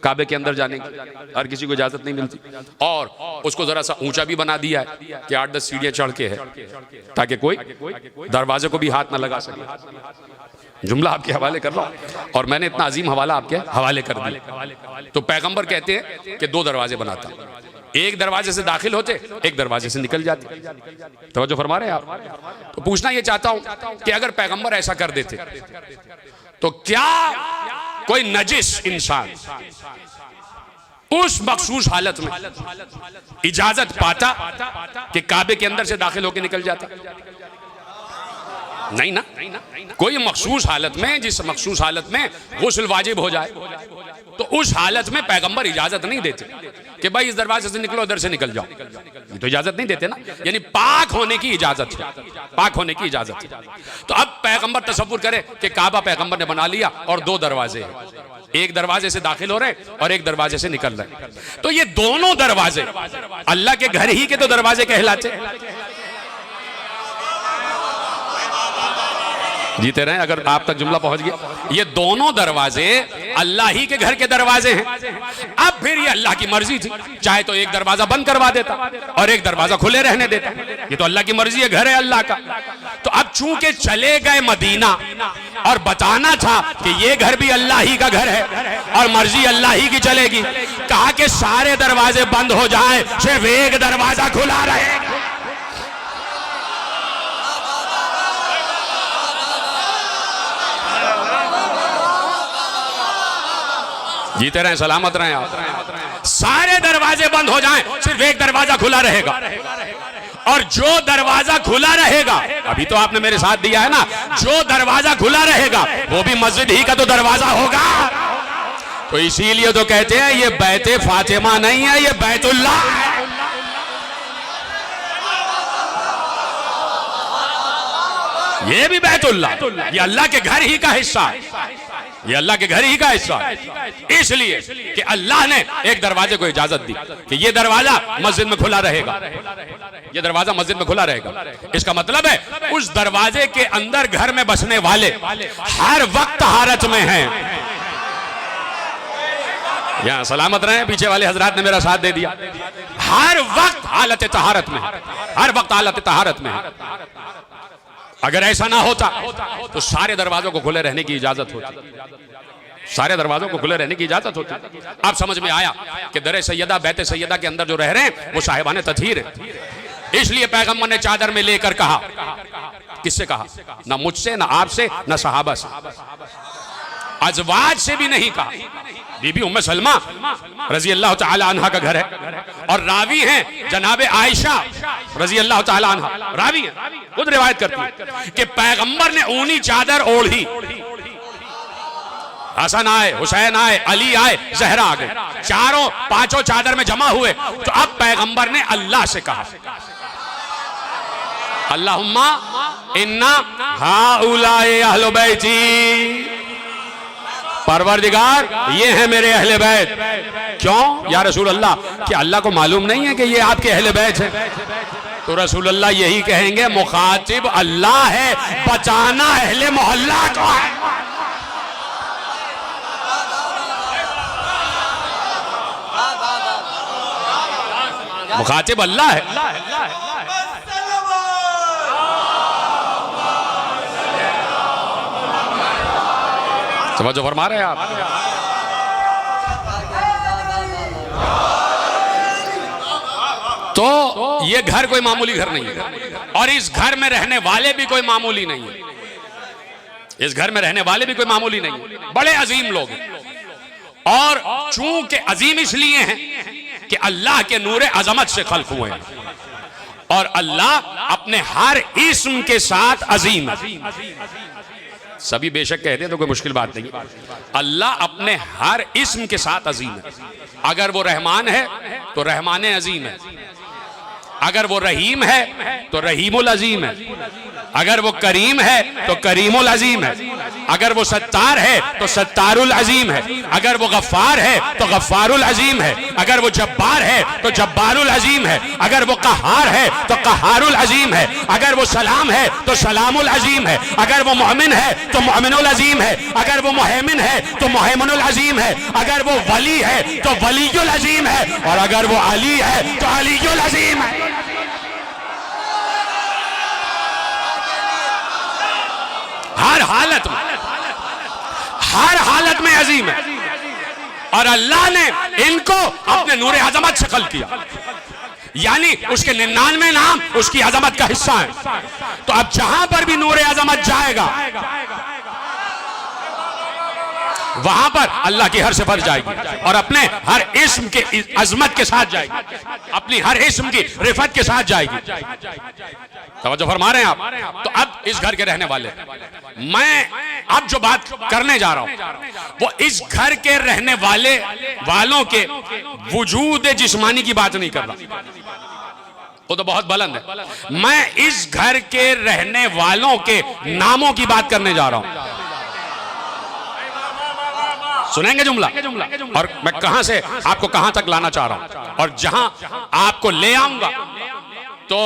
काबे के अंदर जाने की, हर किसी को इजाजत नहीं मिलती, और उसको जरा सा ऊंचा भी बना दिया है कि 8-10 सीढ़ियां चढ़ के है ताकि कोई दरवाजे को भी हाथ ना लगा सके। जुमला आपके हवाले कर रहा हूं और मैंने इतना अजीम हवाला आपके हवाले कर दिया। तो पैगंबर कहते हैं कि 2 दरवाजे बनाता, एक दरवाजे से दाखिल होते, एक दरवाजे से निकल जाते। तवज्जो फरमा रहे हैं आप? तो पूछना ये चाहता हूं कि अगर पैगंबर ऐसा कर देते तो क्या कोई नजिस इंसान उस मखसूस हालत में इजाजत पाता कि काबे के अंदर से दाखिल होकर निकल जाता? नहीं ना। कोई मखसूस हालत में, जिस मखसूस हालत में गुस्ल वाजिब हो जाए, तो उस हालत में पैगंबर इजाजत नहीं देते कि भाई इस दरवाजे से निकलो, उधर से निकल जाओ। ये तो इजाजत नहीं देते ना, यानी पाक होने की इजाजत है, पाक होने की इजाजत है। तो अब पैगंबर तसव्वुर करे कि काबा पैगंबर ने बना लिया और 2 दरवाजे हैं, एक दरवाजे से दाखिल हो रहे और एक दरवाजे से निकल रहे, तो ये दोनों दरवाजे अल्लाह के घर ही के तो दरवाजे कहलाते। जीते रहे अगर आप तक जुमला पहुंच गया। ये दोनों दरवाजे अल्लाह ही के घर के दरवाजे हैं। अब फिर ये अल्लाह की मर्जी थी, चाहे तो एक दरवाजा बंद करवा देता और एक दरवाजा खुले रहने देता, ये तो अल्लाह की मर्जी है, घर है अल्लाह का। तो अब चूंकि चले गए मदीना और बताना था कि ये घर भी अल्लाह ही का घर है और मर्जी अल्लाह ही की चलेगी, कहा कि सारे दरवाजे बंद हो जाए, सिर्फ एक दरवाजा खुला रहेगा। जीते रहें, सलामत रहें आप। सारे दरवाजे बंद हो जाएं, सिर्फ एक दरवाजा खुला रहेगा, और जो दरवाजा खुला रहेगा, अभी तो आपने मेरे साथ दिया है ना, जो दरवाजा खुला रहेगा वो भी मस्जिद ही का तो दरवाजा होगा। तो इसीलिए तो कहते हैं ये बैते फातिमा नहीं है, ये बैतुल्लाह है। ये भी बैतुल्लाह, ये अल्लाह के घर ही का हिस्सा है, ये अल्लाह के घर ही का हिस्सा है। इसलिए कि अल्लाह ने एक दरवाजे को इजाजत दी कि ये दरवाजा मस्जिद में खुला रहेगा, ये दरवाजा मस्जिद में खुला रहेगा। इसका मतलब है उस दरवाजे के अंदर घर में बसने वाले हर वक्त हालत में हैं। यहां सलामत रहे, पीछे वाले हजरात ने मेरा साथ दे दिया। हर वक्त हालत तहारत में, हर वक्त हालत तहारत में। अगर ऐसा ना होता तो सारे दरवाजों को खुले रहने की इजाजत होती, सारे दरवाजों को खुले रहने की इजाजत होती। अब समझ में आया कि दरे सैयदा बैत सैयदा के अंदर जो रह रहे हैं वो साहिबाने तथहीर है। इसलिए पैगंबर ने चादर में लेकर कहा, किससे कहा? ना मुझसे, ना आपसे, ना सहाबा से, अजवाज से भी नहीं कहा। बीबी उम्मे सलमा रजी अल्लाह ताला अन्हा का घर है और रावी हैं जनाबे आयशा रजी अल्लाह ताला अन्हा, रावी हैं, खुद रिवायत करती है कि पैगंबर ने ऊनी चादर ओढ़ी, हसन आए, हुसैन आए, अली आए, जहरा आ गए, चारों पांचों चादर में जमा हुए। तो अब पैगंबर ने अल्लाह से कहा, अल्लाहुम्मा इन्ना हाउलाए अहले बैती, परवरदिगार ये है मेरे अहले बैत। क्यों या रसूल अल्लाह, कि अल्लाह को मालूम नहीं है कि ये आपके अहले बैत है? तो रसूल अल्लाह यही कहेंगे, मुखातिब अल्लाह है, बचाना अहले मोहल्ला को है। मुखातिब अल्लाह है। समझो फरमा रहे हैं आप। तो ये घर कोई मामूली घर नहीं है और इस घर में रहने वाले भी कोई मामूली नहीं है, इस घर में रहने वाले भी कोई मामूली नहीं है, बड़े अजीम लोग हैं। और चूंकि अजीम इसलिए हैं कि अल्लाह के नूरे अजमत से खल्क हुए हैं और अल्लाह अपने हर इस्म के साथ अजीम है। सभी बेशक कहते हैं तो कोई मुश्किल बात नहीं, अल्लाह अपने हर इस्म के साथ अजीम है। अगर वो रहमान है तो रहमान अजीम है, अगर वो रहीम है तो रहीमुल अजीम है, अगर वो करीम है तो करीमुल अजीम है, अगर वो सत्तार है तो सत्तारुल अजीम है, अगर वो गफ्फार है तो गफ्फारुल अजीम है, अगर वो जब्बार है तो जब्बारुल अजीम है, अगर वो कहार है तो कहारुल अजीम है, अगर वो सलाम है तो सलामुल अजीम है, अगर वो मोमिन है तो मोमिनुल अजीम है, अगर वो मुहैमिन है तो मुहैमिनुल अजीम है, अगर वो वली है तो वलीयुल अजीम है, और अगर वो अली है तो अलीयुल अजीम है। हर हालत में, हर हालत में अजीम है और अल्लाह ने इनको अपने नूरे अजमत से खल्क किया, यानी उसके 99 नाम उसकी अजमत का हिस्सा है। तो अब जहां पर भी नूरे अजमत जाएगा वहां पर अल्लाह की हर सिफत जाएगी और अपने हर इस्म के अजमत के साथ जाएगी, अपनी हर इस्म की रिफत के साथ जाएगी। तवज्जो फरमा रहे हैं आप। तो अब इस घर के रहने वाले, मैं अब जो बात करने जा रहा हूं वो इस घर के रहने वालों के वजूद जिस्मानी की बात नहीं कर रहा, वो तो बहुत बुलंद है। मैं इस घर के रहने वालों के नामों की बात करने जा रहा हूं। सुनेंगे जुमला, और मैं कहां से आपको कहां तक लाना चाह रहा हूं और जहां आपको ले आऊंगा तो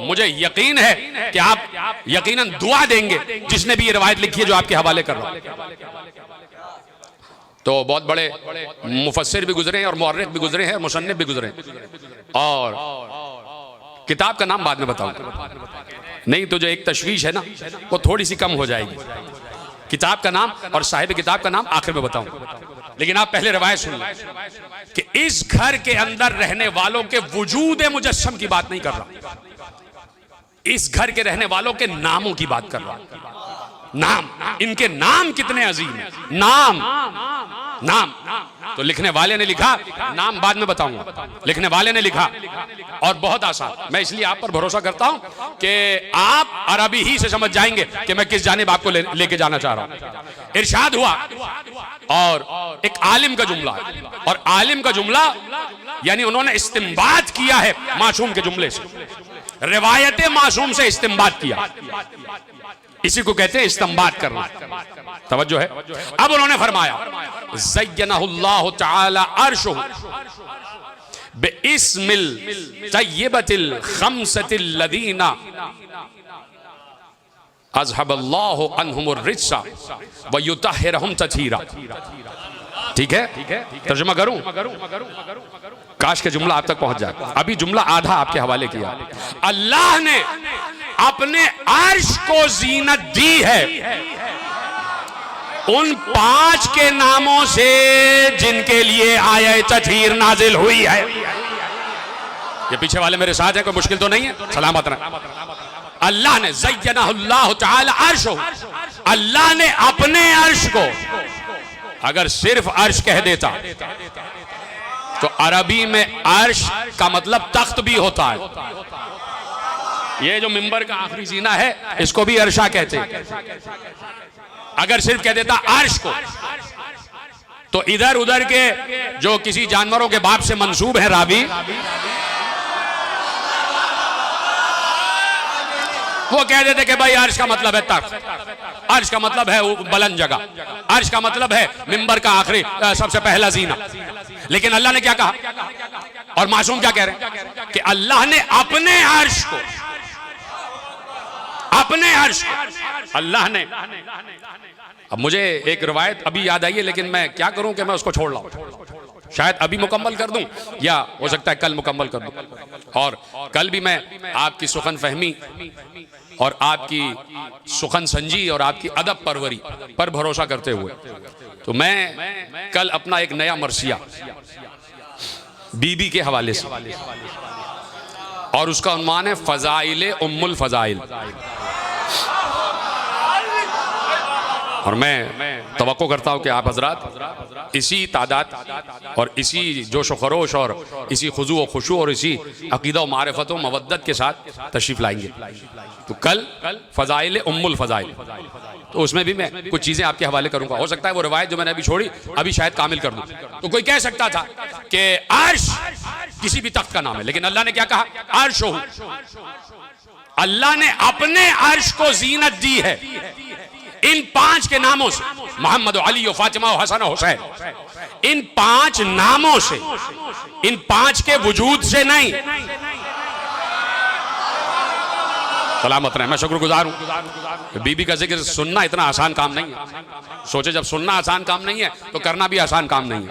मुझे यकीन है कि आप यकीनन दुआ देंगे जिसने भी ये रिवायत लिखी है जो आपके हवाले कर रहा हूं। तो बहुत बड़े मुफस्सिर भी गुजरे हैं और मुअर्रिख भी गुजरे हैं, मुसन्निफ भी गुजरे हैं, और किताब का नाम बाद में बताऊंगा, नहीं तो जो एक तशवीश है ना वो थोड़ी सी कम हो जाएगी। किताब का नाम और साहिब किताब का नाम आखिर में बताऊंगा, लेकिन आप पहले रिवायत सुन लें कि इस घर के अंदर रहने वालों के वजूद मुजस्सम की बात नहीं कर रहा, इस घर के रहने वालों के नामों की बात कर रहा। नाम, इनके नाम कितने अजीम हैं। नाम नाम तो लिखने वाले ने लिखा, नाम बाद में बताऊंगा, लिखने वाले ने लिखा और बहुत आसान। मैं इसलिए आप पर भरोसा करता हूं कि आप अरबी ही से समझ जाएंगे कि मैं किस जानिब आपको लेके जाना चाह रहा हूं। इरशाद हुआ और एक आलिम का जुमला है, और आलिम का जुमला यानी उन्होंने इस्तिंबात किया है मासूम के जुमले से, रिवायत मासूम से इस्तिंबात किया, इसी को कहते हैं इस्तिंबात करना। तवज्जो है। अब उन्होंने फरमाया ज़य्यनहुल्लाहु तआला अर्शुहु बिइस्मिल तय्यबतिल खम्सतिल लदीना अज़हबल्लाहु अन्हुमुर रिज्सा व युतहिरहुम तत्हीरा। ठीक है, तर्जुमा करूं? काश के जुमला आप तक पहुंच जाए। अभी जुमला आधा आपके हवाले किया। अल्लाह ने अपने अर्श को जीनत दी है उन 5 के नामों से जिनके लिए आयत तत्हीर नाजिल हुई है। ये पीछे वाले मेरे साथ हैं, कोई मुश्किल तो नहीं है? सलामत रहे। अल्लाह ने ज़य्यनहुल्लाहु तआला अर्शहु, अल्लाह ने अपने अर्श को, अगर सिर्फ अर्श कह देता तो अरबी में अर्श का मतलब तख्त भी होता है। ये जो मिंबर का आखिरी जीना है इसको भी अर्शा कहते हैं। अगर सिर्फ कह देता अर्श को तो इधर उधर के जो किसी जानवरों के बाप से मंसूब है रावी, वो कह देते कि भाई अर्श का मतलब है तख्त, अर्श का मतलब है बुलंद जगह, अर्श का मतलब है मिंबर का आखिरी सबसे पहला जीना। लेकिन अल्लाह ने क्या कहा, और मासूम क्या कह रहे हैं कि अल्लाह ने अपने अर्श को, अपने अर्श को अल्लाह ने। अब मुझे एक रिवायत अभी याद आई है, लेकिन मैं क्या करूं कि मैं उसको छोड़ लाऊं। शायद अभी मुकम्मल कर दूं या हो सकता है कल मुकम्मल कर दूं। और कल भी मैं आपकी सुखन फहमी और आपकी सुखन संजी और आपकी अदब परवरी पर भरोसा करते हुए तो मैं कल अपना एक नया मरसिया बीबी के हवाले से, और उसका उन्वान है फजाइल उम्मुल फजाइल। और मैं तवक्को करता हूँ कि आप हजरात इसी तादाद और इसी जोश व खरोश और इसी खुजू व खुशू और इसी अकीदा व मारिफत व मवद्दत के साथ तशरीफ लाएंगे। तो कल फजाइल उम्मुल फजाइल, तो उसमें भी मैं कुछ चीज़ें आपके हवाले करूँगा। हो सकता है वो रिवायत जो मैंने अभी छोड़ी अभी शायद कामिल कर दूँ। तो कोई कह सकता था कि अर्श किसी भी तख्त का नाम है, लेकिन अल्लाह ने क्या कहा, अर्श हो। अल्लाह ने अपने अर्श को जीनत दी है इन 5 के नामों से, मोहम्मद, अली, फातिमा, हसन, हुसैन, इन 5 नामों से, इन 5 के वजूद से नहीं। सलामत रहे। मैं शुक्रगुजार हूं। बीबी का जिक्र सुनना इतना आसान काम नहीं है। सोचे जब सुनना आसान काम नहीं है तो करना भी आसान काम नहीं है।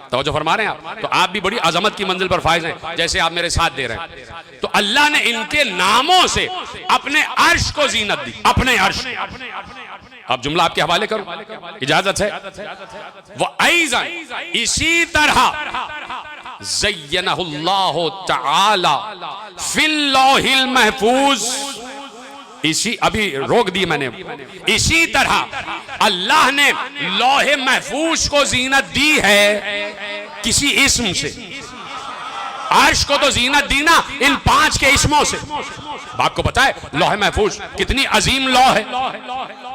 तो जो फरमा रहे हैं आप, तो आप भी बड़ी अजमत की मंजिल पर फाइज हैं जैसे आप मेरे साथ दे रहे हैं। तो अल्लाह ने इनके नामों से अपने अर्श को जीनत दी, अपने अर्श। अब जुमला आपके हवाले करूं, इजाजत है? वह ऐज़न, इसी तरह ज़य्यनहुल्लाहु तआला फिल लौहिल महफूज, इसी अभी रोक दी मैंने, इसी तरह अल्लाह ने लौहे महफूज को जीनत दी है किसी इस्म से। अर्श को तो जीनत दी ना इन 5 के इस्मों से। आपको पता है लौह महफूज कितनी अजीम लौह है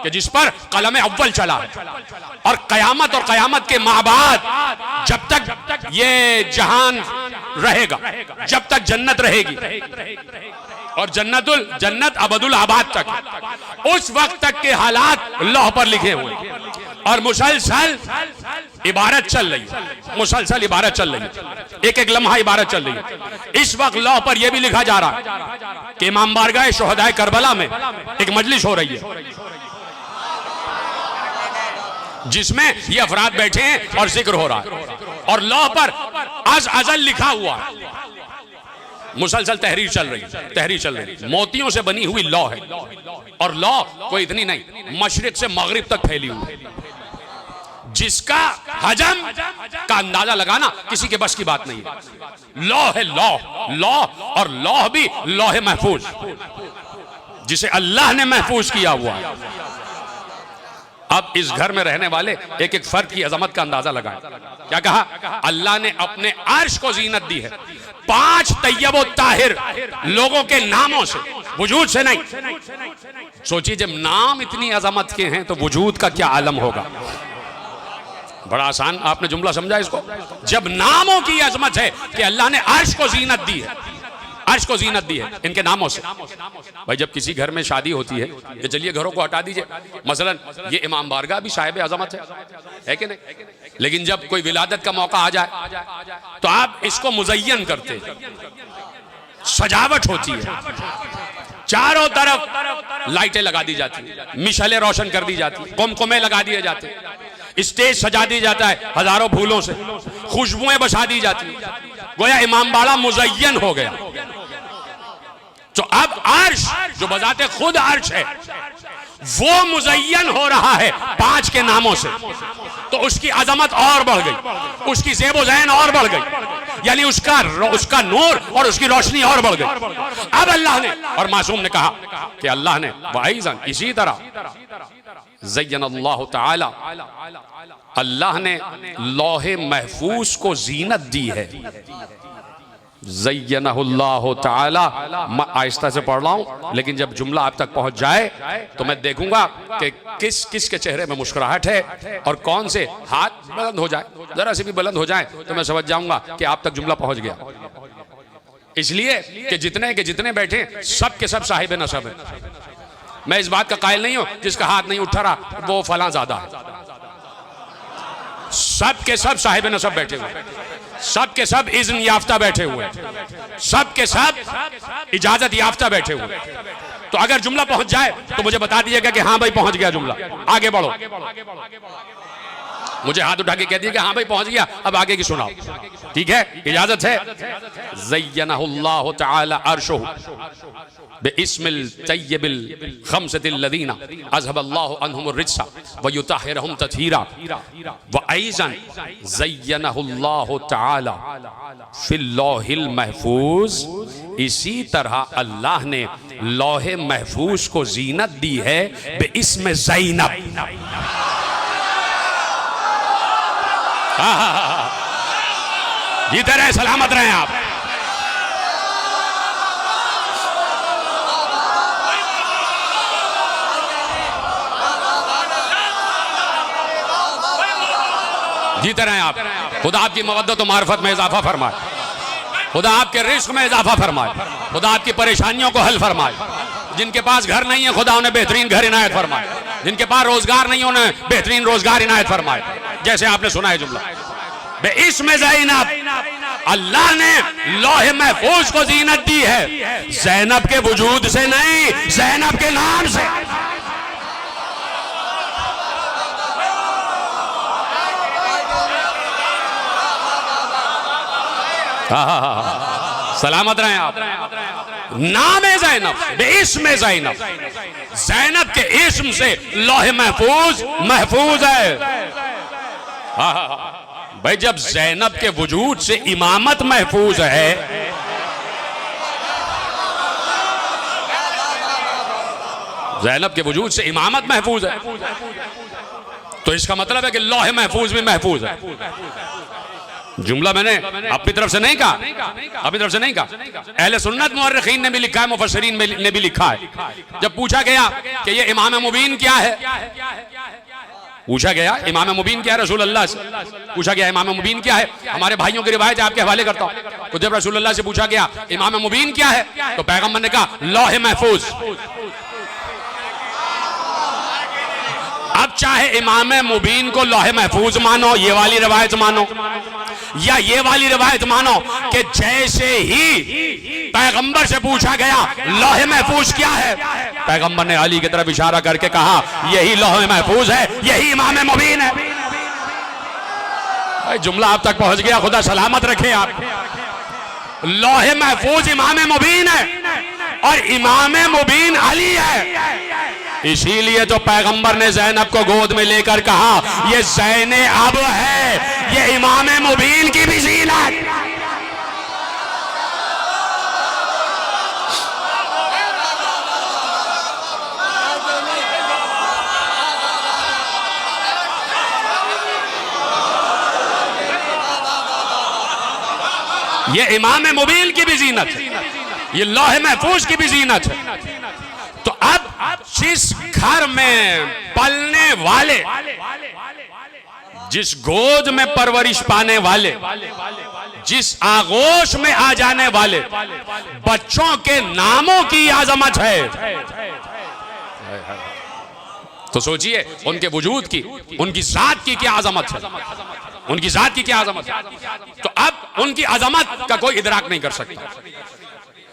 कि जिस पर कलम अव्वल चला है, और कयामत के माबाद जब तक ये जहान रहेगा, जब तक जन्नत रहेगी और जन्नत अबदुल आबाद तक, उस वक्त तक के हालात लौह पर लिखे हुए और मुसलसल इबारत चल रही है, मुसलसल इबारत चल रही है, एक एक लम्हा इबारत चल रही है। इस वक्त लौह पर यह भी लिखा जा रहा है कि इमाम बारगाह शुहदाए करबला में एक मजलिस हो रही है जिसमें ये अफराद बैठे हैं और जिक्र हो रहा है, और लौह पर अज अजल लिखा हुआ है। मुसलसल तहरीर चल रही है, मोतियों से बनी हुई लौह है, और लौह कोई इतनी नहीं, मशरिक से मगरिब तक फैली हुई है, जिसका हजम का अंदाजा लगाना किसी के बस की बात नहीं है। लौह है लौह, और लौह भी लौह महफूज जिसे अल्लाह ने महफूज किया हुआ है। अब इस घर में रहने वाले एक एक फर्द की अजमत का अंदाजा लगाएं। क्या कहा? अल्लाह ने अपने अर्श को जीनत दी है 5 तैयब व ताहिर लोगों के नामों से, वजूद से नहीं। सोचिए जब नाम इतनी अजमत के हैं तो वजूद का क्या आलम होगा। बड़ा आसान आपने जुमला समझा इसको। जब नामों की अजमत है कि अल्लाह ने अर्श को जीनत दी है, अर्श को जीनत दी है इनके नामों से। भाई जब किसी घर में शादी होती है, ये चलिए घरों को हटा दीजिए, मसलन ये इमाम बारगाह भी साहिब अजमत है कि नहीं? लेकिन जब कोई विलादत का मौका आ जाए तो आप इसको मुज़य्यन करते, सजावट होती है, चारों तरफ लाइटें लगा दी जाती, मिशलें रोशन कर दी जाती, कुमकुमे लगा दिए जाते, स्टेज सजा दी जाता है हजारों फूलों से, खुशबुएं बसा दी जाती, गोया इमाम बाड़ा मुज़य्यन हो गया। तो अब अर्श जो बजाते खुद अर्श है वो मुज़य्यन हो रहा है 5 के नामों से, तो उसकी अजमत और बढ़ गई, उसकी ज़ेबो ज़ैन और बढ़ गई, यानी उसका नूर और उसकी रोशनी और बढ़ गई। अब अल्लाह ने और मासूम ने कहा कि अल्लाह ने वाइज़न इसी तरह ज़य्यनल्लाहु तआला, अल्लाह ने लौहे महफूज को जीनत दी है। ज़य्यनहुल्लाहु तआला, मैं आहिस्ता से पढ़ रहा हूं लेकिन जब जुमला आप तक पहुंच जाए तो मैं देखूंगा कि किस किस के चेहरे में मुस्कुराहट है और कौन से हाथ बुलंद हो जाए, जरा से भी बुलंद हो जाए तो मैं समझ जाऊंगा कि आप तक जुमला पहुंच गया। इसलिए कि जितने बैठे सब के सब साहिब नसब है। मैं इस बात का कायल नहीं हूं जिसका हाथ नहीं उठा रहा वो फलां ज्यादा है। सब के सब साहिब नसब बैठे हुए, सब के सब इज़्न याफ्ता बैठे हुए, सब के सब इजाजत याफ्ता बैठे हुए। तो अगर जुमला पहुंच जाए तो मुझे बता दीजिएगा कि हाँ भाई पहुंच गया जुमला, आगे बढ़ो। मुझे हाथ उठा के कह दिए कि हाँ भाई पहुंच गया, अब आगे की सुनाओ। ठीक है, इजाजत है। ज़य्यनहुल्लाहु तआला अर्शहु बिइस्मिल तय्यबिल खम्सतिल लदीना अज़हबल्लाहु अन्हुमुर रिज्सा व युतहिरहुम तत्हीरा व अयज़न ज़य्यनहुल्लाहु तआला फिल लौहिल महफूज। इसी तरह अल्लाह ने लौहे महफूज को जीनत दी है बिइस्म ज़ैनब। जीते रहे, सलामत रहे आप। जीते रहे आप। खुदा आपकी मवद्दत और मार्फत में इजाफा फरमाए, खुदा आपके रिस्क में इजाफा फरमाए, खुदा आपकी परेशानियों को हल फरमाए। जिनके पास घर नहीं है खुदा उन्हें बेहतरीन घर इनायत फरमाए, जिनके पास रोजगार नहीं है उन्हें बेहतरीन रोजगार इनायत फरमाए। जैसे आपने सुना है जुमला बेइस्म ज़ैनब, अल्लाह ने लौहे महफूज को जीनत दी है, ज़ैनब के वजूद से नहीं, ज़ैनब के नाम से। सलामत रहे आप। नाम है ज़ैनब, बेइस्म ज़ैनब, ज़ैनब के इस्म से लौहे महफूज महफूज है। भाई जब ज़ैनब के वजूद से इमामत महफूज है, ज़ैनब के वजूद से इमामत महफूज है, तो इसका मतलब है कि लौहे महफूज भी महफूज है। जुमला मैंने अपनी तरफ से नहीं कहा, अपनी तरफ से नहीं कहा, अहले सुन्नत मुअर्रिखीन ने भी लिखा है, मुफस्सिरीन ने भी लिखा है। जब पूछा गया कि ये इमाम मुबीन क्या है, पूछा गया इमाम मुबीन क्या है, रसूल अल्लाह से पूछा गया इमाम मुबीन क्या है। हमारे भाइयों की रिवायत आपके हवाले करता हूं। तो जब रसूल अल्लाह से पूछा गया इमाम मुबीन क्या है, तो पैगंबर ने कहा लौहे महफूज। अब चाहे इमाम मुबीन को लौहे महफूज मानो, ये वाली रिवायत मानो, या ये वाली रिवायत मानो कि जैसे ही पैगंबर से पूछा गया लौहे महफूज क्या है, पैगंबर ने अली की तरफ इशारा करके कहा यही लौहे महफूज है, यही इमाम मुबीन है। भाई जुमला आप तक पहुंच गया, खुदा सलामत रखे आप। लौहे महफूज इमाम मुबीन है और इमाम मुबीन अली है। इसीलिए तो पैगंबर ने ज़ैनब को गोद में लेकर कहा ये ज़ैने अब है, ये इमाम मुबीन की भी ज़ीनत। ये इमाम मुबीन की भी जीनत है, ये लौह महफूज की भी जीनत है। तो अब जिस घर में पलने वाले, जिस गोद में परवरिश पाने वाले, जिस आगोश में आ जाने वाले बच्चों के नामों की आजमत है, तो सोचिए उनके वजूद की, उनकी जात की क्या आजमत है, उनकी जात की क्या आजमत है। तो अब उनकी आजमत का कोई इदराक नहीं कर सकता।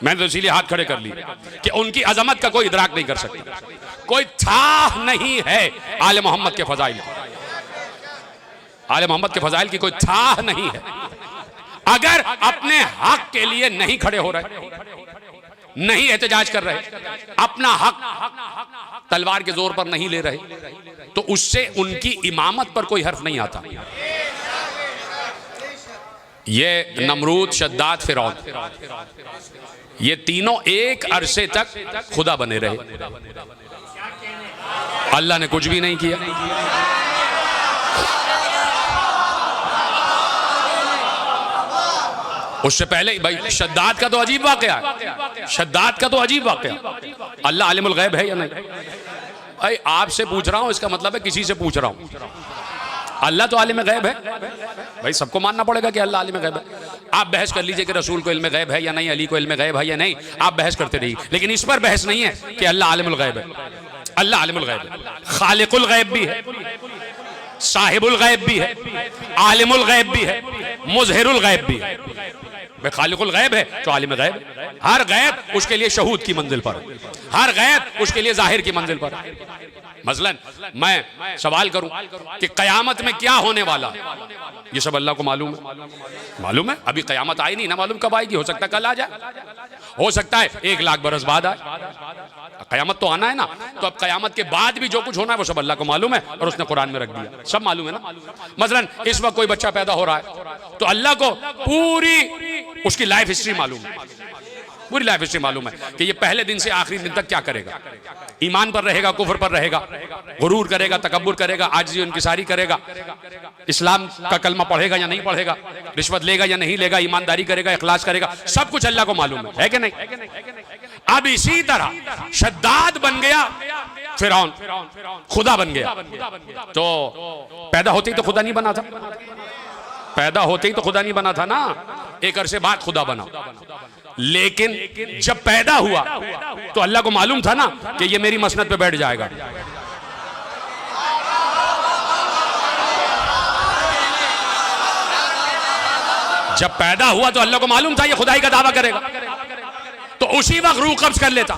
मैंने तो इसीलिए हाथ खड़े कर लिए कि उनकी अजमत का कोई इदराक नहीं कर सकता। कोई था नहीं है आले मोहम्मद के फजाइल, आले मोहम्मद के फजाइल की कोई था नहीं है। अगर अपने हक के लिए नहीं खड़े हो रहे, नहीं एहतजाज कर रहे, अपना हक तलवार के जोर पर नहीं ले रहे, तो उससे उनकी इमामत पर कोई हर्फ नहीं आता। ये नमरूद, शद्दाद, फिरौन, ये तीनों एक अरसे तक खुदा बने रहे। अल्लाह ने कुछ भी नहीं किया। उससे पहले भाई शद्दाद का तो अजीब वाकया है, शद्दाद का तो अजीब वाकया। अल्लाह आलिमुल गैब है या नहीं? भाई आपसे पूछ रहा हूं, इसका मतलब है किसी से पूछ रहा हूं। अल्लाह तो आलिम गैब है, भाई सबको मानना पड़ेगा कि अल्लाह आलिम गैब है। आप बहस कर लीजिए कि रसूल को इल्म गैब है या नहीं, अली को इल्म गैब है या नहीं, आप बहस करते रहिए, लेकिन इस पर बहस नहीं है कि अल्लाह आलिमुल गैब है। अल्लाह आलिमुल गैब है, खालिकुल गैब भी है, साहिबुल गैब भी है, आलिमुल गैब भी है, मुज़हिरुल गैब भी है। भाई खालिकुल गैब है तो आलिम गैब, हर गैब उसके लिए शहूद की मंजिल पर, हर गैब उसके लिए जाहिर की मंजिल पर। मसलन मैं सवाल करूं कि कयामत में क्या होने वाला, ये सब अल्लाह को मालूम है। मालूम है, अभी कयामत आई नहीं ना, मालूम कब आएगी। हो सकता है कल आ जाए, हो सकता है 1 लाख बरस बाद आए। कयामत तो आना है ना, तो अब कयामत के बाद भी जो कुछ होना है वो सब अल्लाह को मालूम है और उसने कुरान में रख दिया, सब मालूम है ना। मसलन इस वक्त कोई बच्चा पैदा हो रहा है तो अल्लाह को पूरी उसकी लाइफ हिस्ट्री मालूम है, पूरी लाइफ हिस्ट्री मालूम है कि ये पहले दिन से आखिरी दिन तक क्या करेगा। ईमान पर रहेगा, कुफर पर रहेगा, गुरूर करेगा, तकब्बुर करेगा, आजिज़ी इंकिसारी करेगा, इस्लाम का कलमा पढ़ेगा या नहीं पढ़ेगा, रिश्वत लेगा या नहीं लेगा, ईमानदारी करेगा, इखलास करेगा, सब कुछ अल्लाह को मालूम है कि नहीं। अब इसी तरह शद्दाद बन गया फिरौन, खुदा बन गया। तो पैदा होते ही तो खुदा नहीं बना था, पैदा होते ही तो खुदा नहीं बना था ना, एक अरसे बाद खुदा बना। लेकिन जब पैदा हुआ तो अल्लाह को मालूम था ना कि ये मेरी मसनद पे बैठ जाएगा। जब पैदा हुआ तो अल्लाह को मालूम था ये खुदाई का दावा करेगा, तो उसी वक्त रूह कब्ज कर लेता।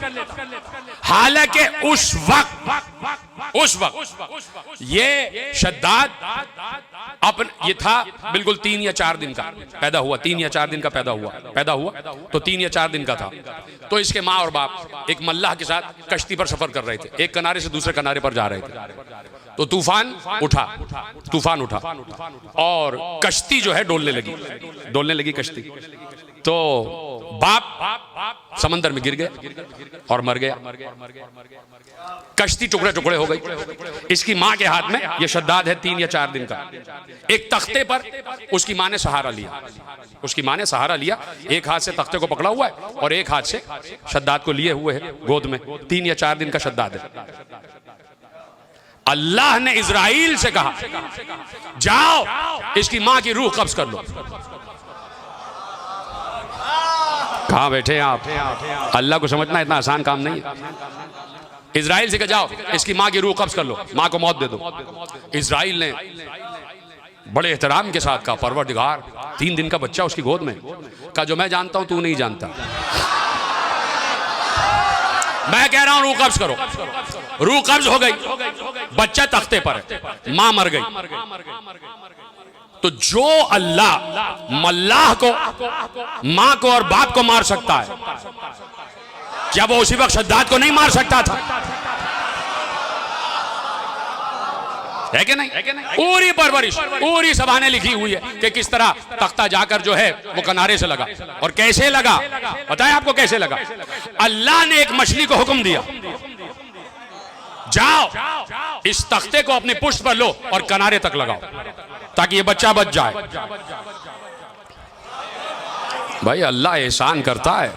हालांकि उस वक्त ये शद्दाद ये था बिल्कुल 3 या 4 दिन का पैदा हुआ, 3 या 4 दिन का पैदा हुआ तो 3 या 4 दिन का था। तो इसके माँ और बाप एक मल्लाह के साथ कश्ती पर सफर कर रहे थे, एक किनारे से दूसरे किनारे पर जा रहे थे। तो तूफान उठा और कश्ती जो है डोलने लगी कश्ती। तो बाप समंदर में गिर गया और मर गया, कश्ती टुकड़े टुकड़े हो गई। इसकी माँ के हाथ में, ये शद्दाद है 3 या 4 दिन का, एक तख्ते पर उसकी माँ ने सहारा लिया, एक हाथ से तख्ते को पकड़ा हुआ है और एक हाथ से शद्दाद को लिए हुए है गोद में। 3 या 4 दिन का शद्दाद है। अल्लाह ने इजराइल से कहा जाओ इसकी माँ की रूह कब्ज कर लो। कहां बैठे हैं आप? अल्लाह को समझना इतना आसान काम नहीं है। इजराइल से कहा जाओ इसकी माँ की रूह कब्ज कर लो, माँ को मौत दे दो। इजराइल ने बड़े एहतराम के साथ कहा परवरदिगार, 3 दिन का बच्चा उसकी गोद में, कहा जो मैं जानता हूं तू नहीं जानता, मैं कह रहा हूं रूह कब्ज करो। रूह कब्ज हो गई, बच्चा तख्ते पर है, मां मर गई। तो जो अल्लाह मल्लाह को, मां को और बाप को मार सकता है, क्या वो उसी वक्त शद्दाद को नहीं मार सकता था? है कि नहीं? पूरी परवरिश, पूरी ज़बानें लिखी हुई है कि किस तरह तख्ता जाकर जो है वो किनारे से लगा और कैसे लगा। पता है आपको कैसे लगा? अल्लाह ने एक मछली को हुक्म दिया, जाओ इस तख्ते को अपने पुष्ट पर लो और किनारे तक लगाओ ताकि ये बच्चा बच जाए। भाई अल्लाह एहसान करता है,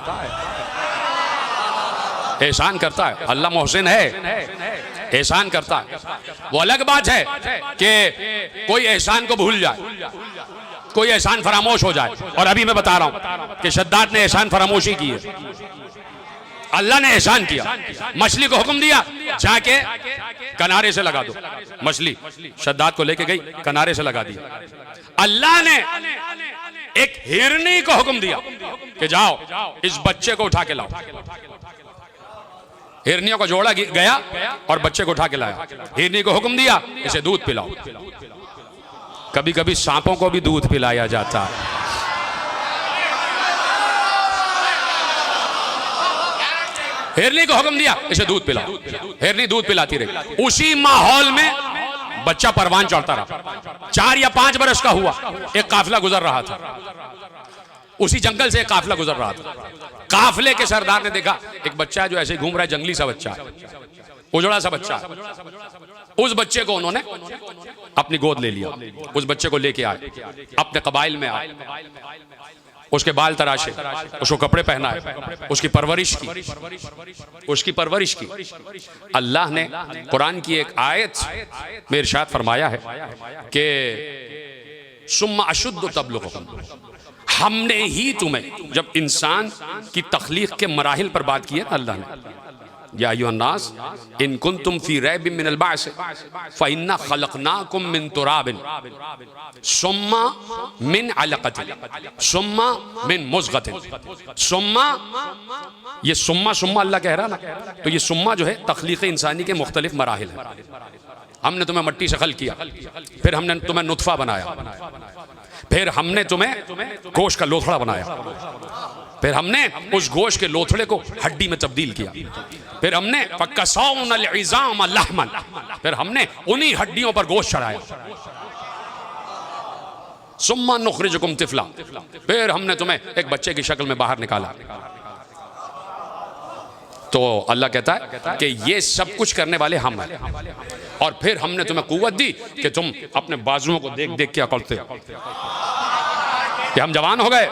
एहसान करता है। अल्लाह मोहसिन है, एहसान करता है। वो अलग बात है कि कोई एहसान को भूल जाए, कोई एहसान फरामोश हो जाए। और अभी मैं बता रहा हूं कि शद्दाद ने एहसान फरामोशी की है। अल्लाह ने एहसान किया, मछली को हुक्म दिया जाके किनारे से लगा दो। मछली शद्दाद को लेके गई, किनारे से लगा दिया। अल्लाह ने एक हिरनी को हुक्म दिया कि जाओ इस बच्चे को उठा के लाओ। हिरनियों का जोड़ा गया और बच्चे को उठा के लाया। हिरनी को हुक्म दिया इसे दूध पिलाओ। कभी कभी सांपों को भी दूध पिलाया जाता है। हिरनी को हुक्म दिया इसे दूध पिलाओ। हिरनी दूध पिलाती रही। उसी माहौल में बच्चा परवान चढ़ता रहा। 4 या 5 बरस का हुआ, एक काफिला गुजर रहा था। उसी जंगल से एक काफिला गुजर रहा था। काफिले के सरदार ने देखा एक बच्चा है जो ऐसे ही घूम रहा है, जंगली सा बच्चा है, उजड़ा सा बच्चा। उस बच्चे को उन्होंने अपनी गोद ले लिया। उस बच्चे को लेके आए, अपने कबाइल में आए, उसके बाल तराशे, उसको कपड़े पहनाए, उसकी परवरिश की, उसकी परवरिश की। अल्लाह ने कुरान की एक आयत में इरशाद फरमाया है कि सुम्मा अशुद्ध तबलुगुहुम, हमने ही तुम्हें, जब इंसान की तख्लीक के मराहिल पर बात की है अल्लाह ने, या अय्युहन्नास इन कुंतुम फी रैबिन मिनल बाअस फइन्ना खलकनाकुम मिन तुराबिन सुम्मा मिन अलक़तिन सुम्मा मिन मुज़ग़तिन। सुम्मा, ये सुम्मा सुम्मा अल्लाह कह रहा ना, तो ये सुम्मा जो है तख्लीक इंसानी के मुख्तलिफ मराहिल है। हमने तुम्हें मट्टी से खल्क़ किया, फिर हमने तुम्हें नुत्फ़ा बनाया, फिर हमने तुम्हें गोश्त का लोथड़ा बनाया, फिर हमने उस गोश्त के लोथड़े को हड्डी में तब्दील किया, फिर हमने फकसौनल इज़ाम लहमन, फिर हमने उन्हीं हड्डियों पर गोश्त चढ़ाया। सुम्मा नुखरिजुकुम तिफला, फिर हमने तुम्हें एक बच्चे की शक्ल में बाहर निकाला। तो अल्लाह कहता है कि ये सब कुछ करने वाले हम हैं। और फिर हमने तुम्हें कुव्वत दी कि तुम अपने बाजुओं को देख देख के अकड़ते हो कि हम जवान हो गए,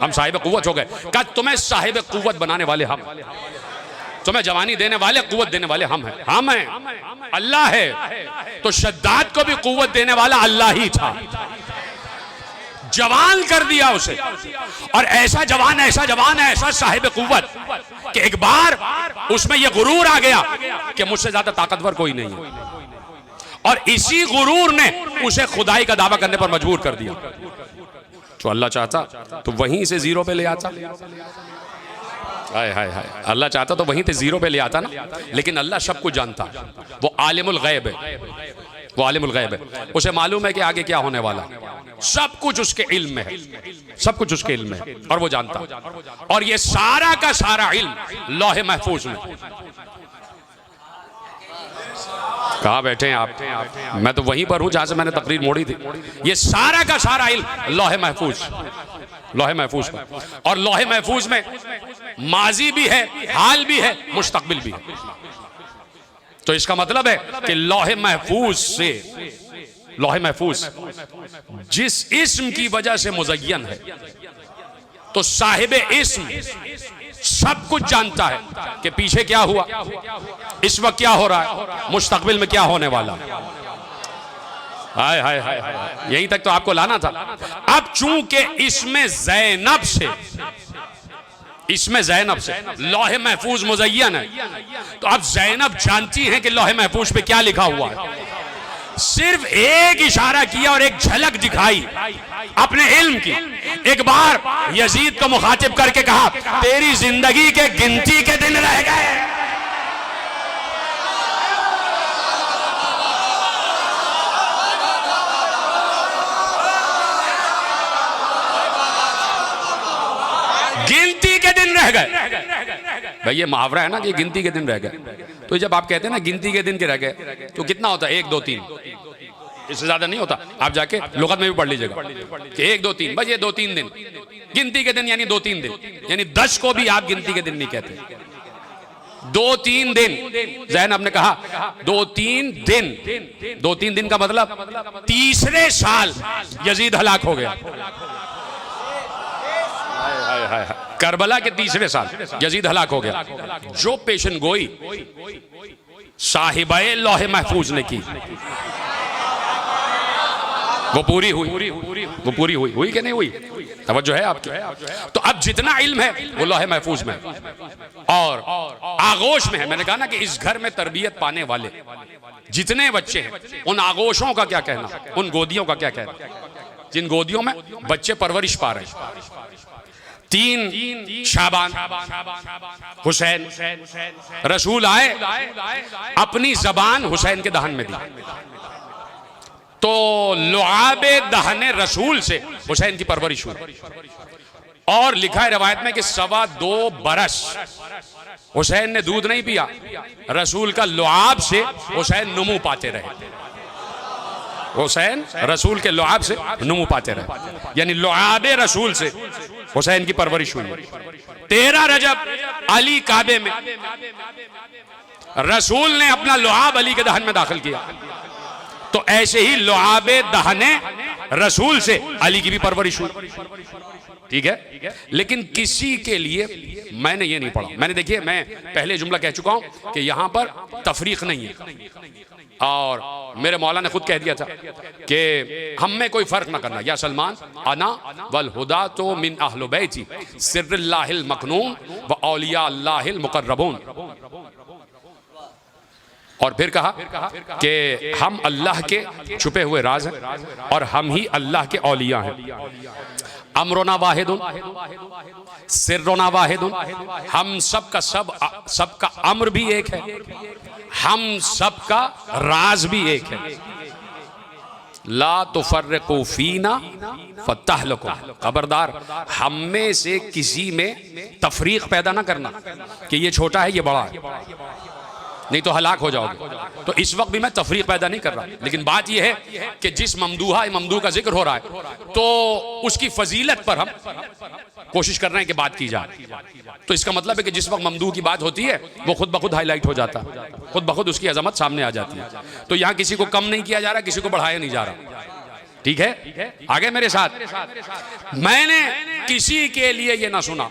हम साहिब कुव्वत हो गए। क्या तुम्हें साहिब कुव्वत बनाने वाले हम, तुम्हें जवानी देने वाले, कुव्वत देने वाले हम हैं। हम हैं, अल्लाह है। तो शद्दाद को भी कुव्वत देने वाला अल्लाह ही था, जवान कर दिया उसे। और ऐसा जवान, ऐसा जवान है, ऐसा साहिब कुव्वत कि एक बार उसमें यह गुरूर आ गया कि मुझसे ज्यादा ताकतवर कोई नहीं है। और इसी गुरूर ने उसे खुदाई का दावा करने पर मजबूर कर दिया। तो अल्लाह चाहता तो वहीं से जीरो पे ले आता। हाय हाय हाय, अल्लाह चाहता तो वहीं से जीरो पे ले आता ना। लेकिन अल्लाह सब कुछ जानता है, वो आलिमुल गैब है, वो आलिमुल गैब है। उसे मालूम है कि आगे क्या होने वाला, सब कुछ उसके इल्म में है, सब कुछ उसके इल्म में है और वो जानता। और ये सारा का सारा इल्म लौहे महफूज में। कहाँ बैठे हैं आप? मैं तो वहीं पर हूं जहां से मैंने तकरीर मोड़ी थी। ये सारा का सारा इल्म लौहे महफूज, लौहे महफूज पर। और लौहे महफूज में माजी भी है, हाल भी है, मुस्तकबिल भी है। तो इसका मतलब है कि लौहे महफूज से, लौहे महफूज जिस इस्म की वजह से मुज़य्यन है, तो साहिब इस्म सब कुछ जानता है कि पीछे क्या हुआ, इस वक्त क्या हो रहा है, मुस्तकबिल में क्या होने वाला। हाय हाय हाय, यहीं तक तो आपको लाना था। अब चूंकि इसमें ज़ैनब से, इसमें ज़ैनब से लौहे महफूज मुज़य्यन है, तो अब ज़ैनब जानती हैं कि लौहे महफूज पे क्या लिखा हुआ है। सिर्फ एक इशारा किया और एक झलक दिखाई अपने इल्म की। एक बार यजीद को मुखातिब करके कहा, तेरी जिंदगी के गिनती के दिन रह गए। गिनती के दिन रह गए। भाई ये मुहावरा है ना कि गिनती के दिन रह गए। तो जब आप कहते हैं ना गिनती के दिन के रह गए, तो कितना होता है? 1 2 3, इससे ज्यादा नहीं होता। आप जाके लुगत में भी पढ़ लीजिएगा कि 1 2 3, बस ये 2 3 दिन गिनती के दिन, यानी 2 3 दिन, यानी 10 को भी आप गिनती के दिन नहीं कहते। 2 3 दिन ज़ैनब ने कहा, 2 3 दिन। 2 3 दिन का मतलब तीसरे साल यजीद हलाक हो गया। करबला के तीसरे साल यजीद हलाक हो गया। जो पेशन गोई साहिबाए लौहे महफूज ने की वो पूरी हुई, वो पूरी हुई, हुई कि नहीं हुई? तवज्जो है आपकी? तो अब जितना इल्म है वो लौहे महफूज में और आगोश में है। मैंने कहा ना कि इस घर में तरबियत पाने वाले जितने बच्चे हैं उन आगोशों का क्या कहना, उन गोदियों का क्या कहना जिन गोदियों में बच्चे परवरिश पा रहे हैं। 3 शाबान हुसैन रसूल आए, अपनी जबान हुसैन के दहन में दी, तो लुआबे दहने रसूल से हुसैन की परवरिश हुई। और लिखा है रवायत में कि 2.25 बरस हुसैन ने दूध नहीं पिया, रसूल का लुआब से हुसैन नुमू पाते रहे। हुसैन रसूल के लुआब से नुमू पाते रहे, यानी लुआबे रसूल से हुसैन की परवरिश हुई। 13 रजब अली काबे में रसूल ने अपना लुआब अली के दहन में दाखिल किया, तो ऐसे ही लुआबे दहने रसूल से अली की भी परवरिश हुई। ठीक है, लेकिन किसी के लिए मैंने ये नहीं पढ़ा। मैंने देखिए, मैं पहले जुमला कह चुका हूं कि यहां पर तफरीक नहीं है, और मेरे मौला ने खुद कह दिया था कि हम में कोई फर्क ना करना। या सलमान अना वल हुदा तो मिन अहले बैती सिर्रिल्लाहिल मकनून व औलिया अल्लाहिल मुकर्रबून। और फिर कहा कि हम अल्लाह के छुपे हुए राज हैं और हम ही अल्लाह के औलिया हैं। अमरोना वाहिदुन सिर्रोना वाहिदुन, हम सबका सबका अम्र भी एक है, हम सबका राज भी एक है। ला तुफर्रिकू फीना फतहलकू, खबरदार हम में से किसी में तफरीक पैदा ना करना कि ये छोटा है ये बड़ा है, नहीं तो हलाक हो जाओगे। तो इस वक्त भी मैं तफरीक पैदा नहीं कर रहा, लेकिन बात यह है कि जिस ममदूह का जिक्र हो रहा है तो उसकी फजीलत पर हम कोशिश कर रहे हैं कि बात की जाए। तो इसका मतलब है कि जिस वक्त ममदूह की बात होती है वो खुद ब खुद हाईलाइट हो जाता है, खुद ब खुद उसकी अजमत सामने आ जाती है। तो यहाँ किसी को कम नहीं किया जा रहा, किसी को बढ़ाया नहीं जा रहा। ठीक है, आगे मेरे साथ। मैंने किसी के लिए ये ना सुना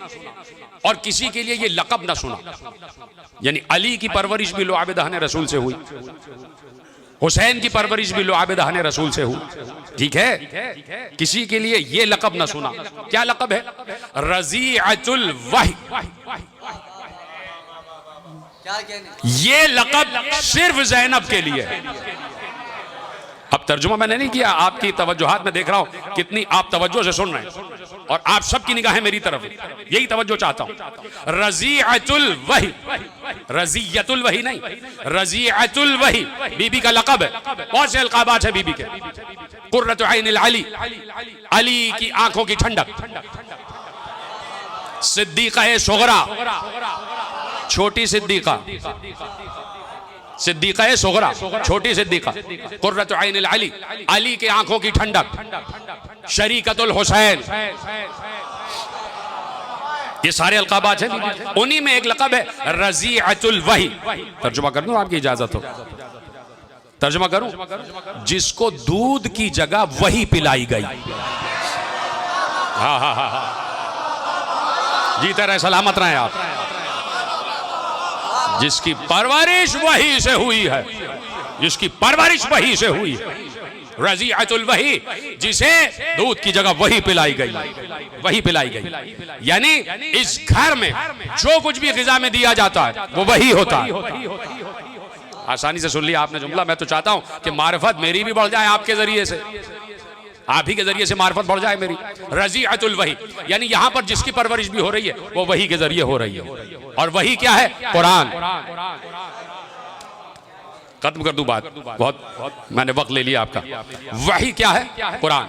और किसी के लिए ये लक़ब ना सुना, यानी अली की परवरिश भी लुआबे दहने रसूल से हुई, हुसैन की परवरिश भी लुआबे दहने रसूल से हुई। ठीक है, किसी के लिए ये लक़ब ना सुना। क्या लक़ब है? रज़ीअतुल वही। ये लक़ब सिर्फ ज़ैनब के लिए है। अब तर्जुमा मैंने नहीं किया, आपकी तवज्जुहात में देख रहा हूं कितनी आप तवज्जो से सुन रहे हैं और आप सबकी निगाहें मेरी तरफ, यही तवज्जो चाहता हूं। रज़ीअतुल वही, रज़ियतुल वही नहीं, रज़ीअतुल वही बीबी का लक़ब है। बहुत से अलक़ाबात है बीबी के। कुर्रतु ऐनिल अली, अली की आंखों की ठंडक। सिद्दीक़ा सुग़रा, छोटी सिद्दीक़ा, सिद्दीक़ा सुग़रा, छोटी सिद्दीक़ा। कुर्रतु ऐनिल अली, अली के आंखों की ठंडक। शरीकतुल हुसैन, ये सारे अलक़ाबात हैं, उन्हीं में एक लक़ब है रज़ीअतुल वही। तर्जुमा कर दूं आपकी इजाजत हो? तर्जुमा करूं? जिसको दूध की जगह वही पिलाई गई। हाँ हाँ हाँ हाँ, जीते रहे, सलामत रहे आप। जिसकी परवरिश वही से हुई है, जिसकी परवरिश वही से हुई है, रज़ीअतुल वही, जिसे दूध की जगह वही पिलाई गई, वही पिलाई गई। यानी इस घर में जो कुछ भी ग़िज़ा में दिया जाता है वो वही होता है। आसानी से सुन लिया आपने जुमला। मैं तो चाहता हूं कि मारिफत मेरी भी बढ़ जाए आपके जरिए से, आप ही के जरिए से मारिफत बढ़ जाए मेरी। रज़ीअतुल वही, यानी यहां पर जिसकी परवरिश भी हो रही है वो वही के जरिए हो रही है। और वही क्या है? कुरान। खत्म कर दूं बात, बहुत मैंने वक्त ले लिया आपका। वही क्या है? कुरान।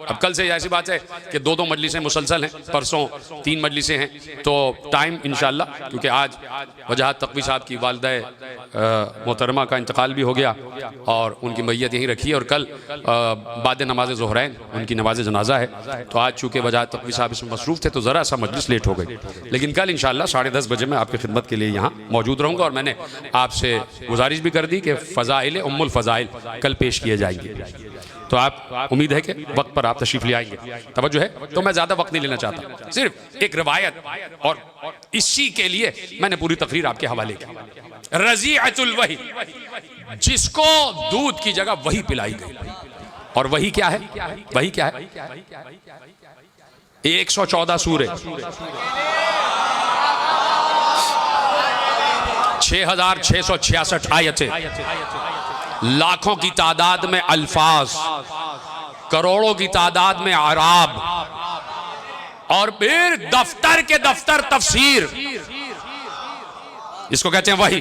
अब कल से ऐसी बात है कि 2 मजलिसें मुसलसल हैं, परसों 3 मजलिसें हैं, तो टाइम इंशाअल्लाह, क्योंकि आज वजाहत तक़वी साहब की वालिदा मोहतरमा का इंतकाल भी हो गया और उनकी मैयत यहीं रखी है, और कल बाद नमाज ज़ुहरैन उनकी नमाज जनाजा है। तो आज चूँकि वजाहत तक़वी साहब इसमें मसरूफ़ थे तो ज़रा सा मजलिस लेट हो गई, लेकिन कल इंशाअल्लाह 10:30 बजे मैं आपकी खिदमत के लिए यहाँ मौजूद रहूँगा। और मैंने आपसे गुजारिश भी कर दी कि फ़ज़ाइल उम्मुल फ़ज़ाइल कल पेश किए जाएंगे। तो आप उम्मीद है कि वक्त पर आप तशरीफ ले आएंगे, तवज्जो है। तो मैं ज़्यादा वक्त नहीं लेना चाहता, सिर्फ एक रिवायत और इसी के लिए मैंने पूरी तकरीर आपके हवाले की। रज़ीअतुल वही, जिसको दूध की जगह वही पिलाई गई। और वही क्या है? वही क्या है? 114 सूरे, 6666 आयतें, लाखों की तादाद में अल्फाज, करोड़ों की तादाद में आराब, और फिर दफ्तर के दफ्तर तफसीर, इसको कहते हैं वही।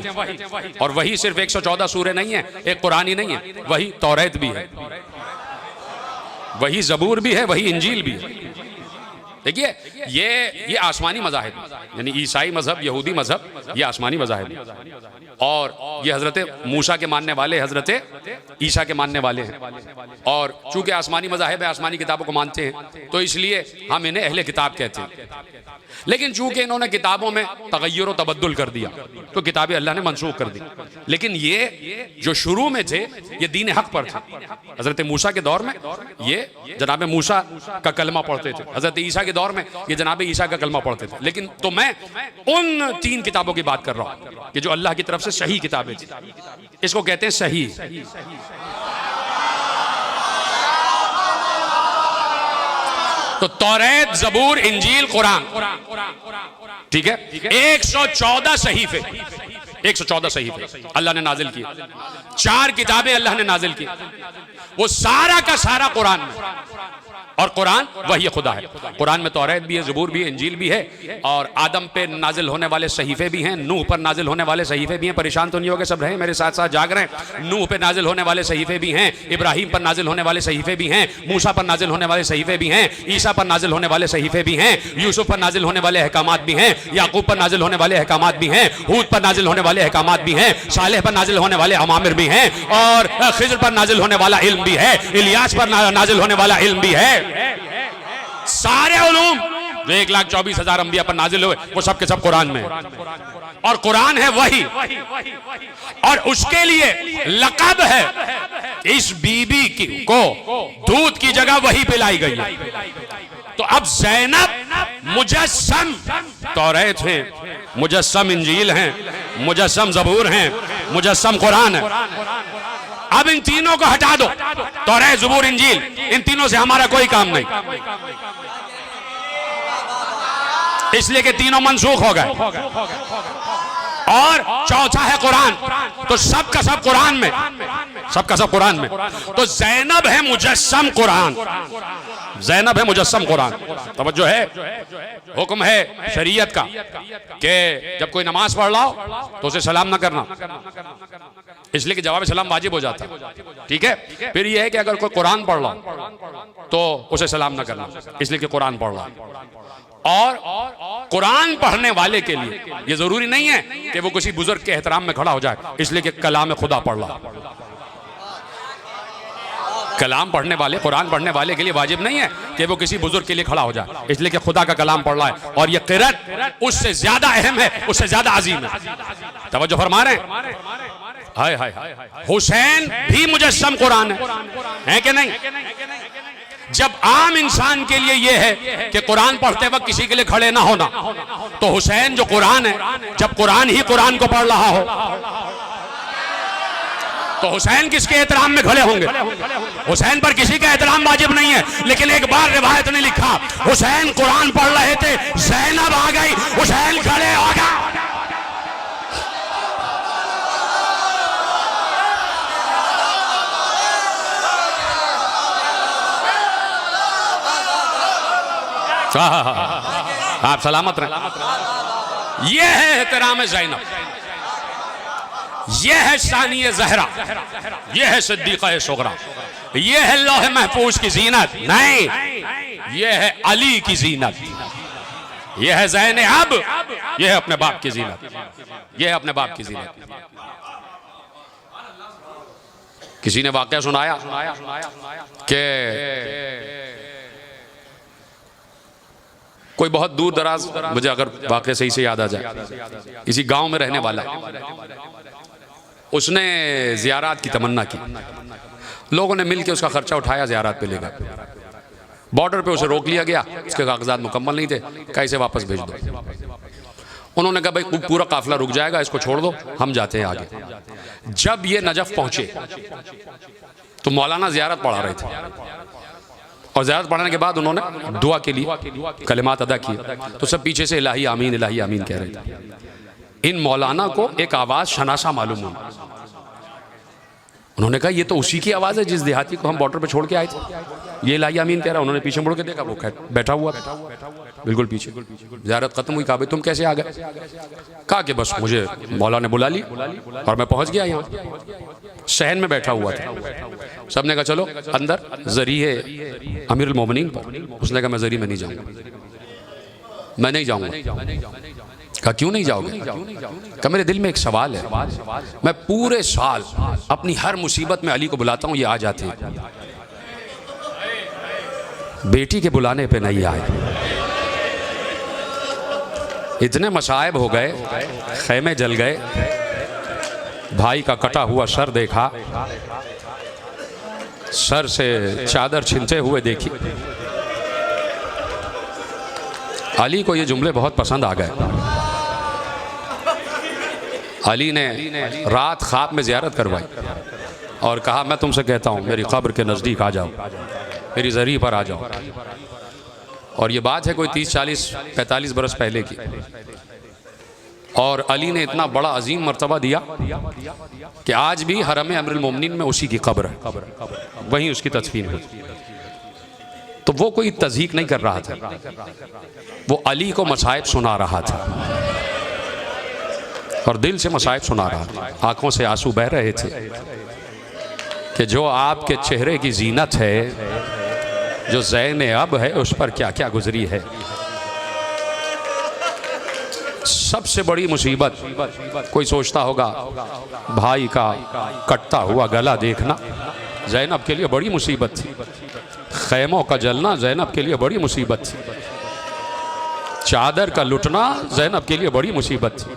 और वही सिर्फ 114 सूरे नहीं है, एक कुरान ही नहीं है, वही तौरात भी है, वही ज़बूर भी है, वही इंजील भी है। देखिए ये आसमानी मज़ाहिब, यानी ईसाई मजहब, यहूदी मजहब, ये आसमानी मज़ाहिब, और ये हज़रत मूसा के मानने वाले, हज़रत ईसा के मानने वाले हैं। और चूंकि आसमानी मज़ाहिब है, आसमानी किताबों को मानते हैं, तो इसलिए हम इन्हें अहले किताब कहते हैं। लेकिन चूंकि इन्होंने किताबों में तगय्युर और तबद्दुल कर दिया, तो किताबें अल्लाह ने मनसूख कर दी। लेकिन ये जो शुरू में थे, ये दीन हक पर थे। हज़रत मूसा के दौर में ये जनाब मूसा का कलमा पढ़ते थे, हज़रत ईसा के दौर में ये जनाब ईसा का कलमा पढ़ते थे। लेकिन तो मैं उन 3 किताबों की बात कर रहा हूँ कि जो अल्लाह की तरफ से सही किताबें थी, इसको कहते हैं सही। तो तौरात, ज़बूर, इंजील, कुरान, ठीक है, 114 सहीफे, 114 सहीफे अल्लाह ने नाजिल किए। 4 किताबें अल्लाह ने नाजिल की, वो सारा का सारा कुरान में। और कुरान वही खुदा है। कुरान में तौरात भी है, ज़बूर भी है, इंजील भी है, और आदम पे नाजिल होने वाले सहीफे भी हैं, नूह पर नाजिल होने वाले सहीफे भी हैं। परेशान तो नहीं होगे, सब रहे मेरे साथ साथ, जाग रहे हैं। नूह पे नाजिल होने वाले सहीफे भी हैं, इब्राहिम पर नाजिल होने वाले सहीफे भी हैं, मूसा पर नाजिल होने वाले सहीफे भी हैं, ईसा पर नाजिल होने वाले सहीफे भी हैं, यूसुफ पर नाजिल होने वाले अहकामात भी हैं, याकूब पर नाजिल होने वाले अहकामात भी हैं, हूद पर नाजिल होने वाले अहकामात भी हैं, सालेह पर नाजिल होने वाले अवामिर भी हैं, और खिज़्र पर नाजिल होने वाला इल्म भी है, इलियास पर नाजिल होने वाला इल्म भी है। सारे उलूम जो 1,24,000 अंबिया पर नाजिल हुए, वो सब के सब कुरान में है। और कुरान है वही, और उसके लिए लक़ब है, इस बीबी को दूध की जगह वही पिलाई गई है। तो अब ज़ैनब मुजस्सम तौरात है, मुजस्सम इंजील हैं, मुजस्सम ज़बूर हैं, मुजस्सम कुरान है। अब इन तीनों को हटा दो, तौरात, ज़बूर, इंजील, इन तीनों से हमारा कोई काम नहीं, इसलिए कि तीनों मनसूख हो गए। और चौथा है कुरान, तो सब का सब कुरान में, सब का सब कुरान में। तो ज़ैनब है मुजस्सम कुरान, ज़ैनब है मुजस्सम कुरान। तवज्जो है, हुक्म है शरीयत का कि जब कोई नमाज पढ़ रहा हो तो उसे सलाम ना करना, इसलिए कि जवाब सलाम वाजिब हो जाता है, ठीक है। फिर यह है कि अगर कोई कुरान पढ़ रहा हो तो उसे सलाम ना करना, इसलिए कि कुरान पढ़ रहा है। और कुरान पढ़ने वाले के लिए यह जरूरी नहीं है कि वो किसी बुजुर्ग के एहतराम में खड़ा हो जाए, इसलिए कि कलाम खुदा पढ़ रहा। कलाम पढ़ने वाले, कुरान पढ़ने वाले के लिए वाजिब नहीं है कि वो किसी बुजुर्ग के लिए खड़ा हो जाए, इसलिए कि खुदा का कलाम पढ़ रहा है। और ये क़िरात उससे ज्यादा अहम है, उससे ज्यादा अजीम है। तवज्जो फरमा रहे हैं? हाय हाय, हुसैन भी मुजस्सम कुरान है कि नहीं? जब आम इंसान के लिए यह है कि कुरान पढ़ते वक्त किसी के लिए खड़े ना होना, तो हुसैन जो कुरान है, जब कुरान ही कुरान को पढ़ रहा हो तो हुसैन किसके एहतराम में खड़े होंगे? हुसैन पर किसी का एहतराम वाजिब नहीं है। लेकिन एक बार रिवायत ने लिखा, हुसैन कुरान पढ़ रहे थे, ज़ैनब आ गई, हुसैन खड़े हो गए। आप सलामत रहें। यह है एहतराम ज़ैनब, यह है सानिय ज़हरा, यह है सिद्दीक़ा सुग़रा, यह है लौह महफूज की ज़ीनत नहीं, यह है अली की ज़ीनत, यह है ज़ैनब, यह है अपने बाप की ज़ीनत, यह है अपने बाप की ज़ीनत। किसी ने वाक़या सुनाया कि कोई बहुत दूर दराज, मुझे अगर वाक़या सही से याद आ जाए, किसी गांव में रहने वाला, उसने ज़ियारत की तमन्ना की। लोगों ने मिलकर उसका खर्चा उठाया, ज़ियारत पे ले गए। बॉर्डर पे उसे रोक लिया गया, उसके कागजात मुकम्मल नहीं थे, कैसे वापस भेज दो। उन्होंने कहा भाई पूरा काफिला रुक जाएगा, इसको छोड़ दो, हम जाते हैं आगे। जब ये नजफ पहुंचे तो मौलाना ज़ियारत पढ़ा रहे थे, और ज़ियारत पढ़ने के बाद उन्होंने दुआ के लिए कलिमात अदा किए, तो सब पीछे से इलाही आमीन कह रहे थे। इन मौलाना को एक आवाज़ शनासा मालूम हुई। उन्होंने कहा ये तो उसी की आवाज़ है जिस देहाती को हम बॉर्डर पे छोड़ के आए थे, ये इलाही आमीन कह रहा है। उन्होंने पीछे मुड़ के देखा, वो बैठा हुआ बिल्कुल पीछे। ज़ियारत खत्म हुई, कहा भाई तुम कैसे आ गए? कहा कि बस मुझे मौला ने बुला ली और मैं पहुंच गया यहाँ, शहर में बैठा हुआ था। सबने कहा चलो अंदर, ज़री है अमीरुल मोमिनीन पर। उसने कहा मैं ज़री में नहीं जाऊँगा, मैं नहीं जाऊँगा। कहा क्यों नहीं जाओगे? कहा मेरे दिल में एक सवाल है, मैं पूरे साल अपनी हर मुसीबत में अली को बुलाता हूँ, ये आ जाते हैं, बेटी के बुलाने पे नहीं आए। इतने मसाइब हो गए, खैमे जल गए, भाई का कटा हुआ सर देखा, सर से चादर छिनते हुए देखी। अली को ये जुमले बहुत पसंद आ गए। अली ने रात ख्वाब में ज़ियारत करवाई और कहा मैं तुमसे कहता हूँ मेरी कब्र के नज़दीक आ जाओ, मेरी ज़री पर आ जाओ। और ये बात है कोई 30, 40, 45 बरस पहले की। और अली ने इतना बड़ा अजीम मर्तबा दिया कि आज भी हरम अमीरुल मोमिनीन में उसी की कब्र है, वहीं उसकी तदफीन है। तो वो कोई तज़हीक नहीं कर रहा था, वो अली को मसाइब सुना रहा था और दिल से मसाइब सुना रहा था। आंखों से आंसू बह रहे थे कि जो आपके चेहरे की जीनत है, जो ज़ैन अब है, उस पर क्या क्या गुजरी है। सबसे बड़ी मुसीबत कोई सोचता होगा भाई का कटता हुआ गला देखना ज़ैनब के लिए बड़ी मुसीबत थी, खैमों का जलना ज़ैनब के लिए बड़ी मुसीबत थी, चादर का लुटना ज़ैनब के लिए बड़ी मुसीबत थी,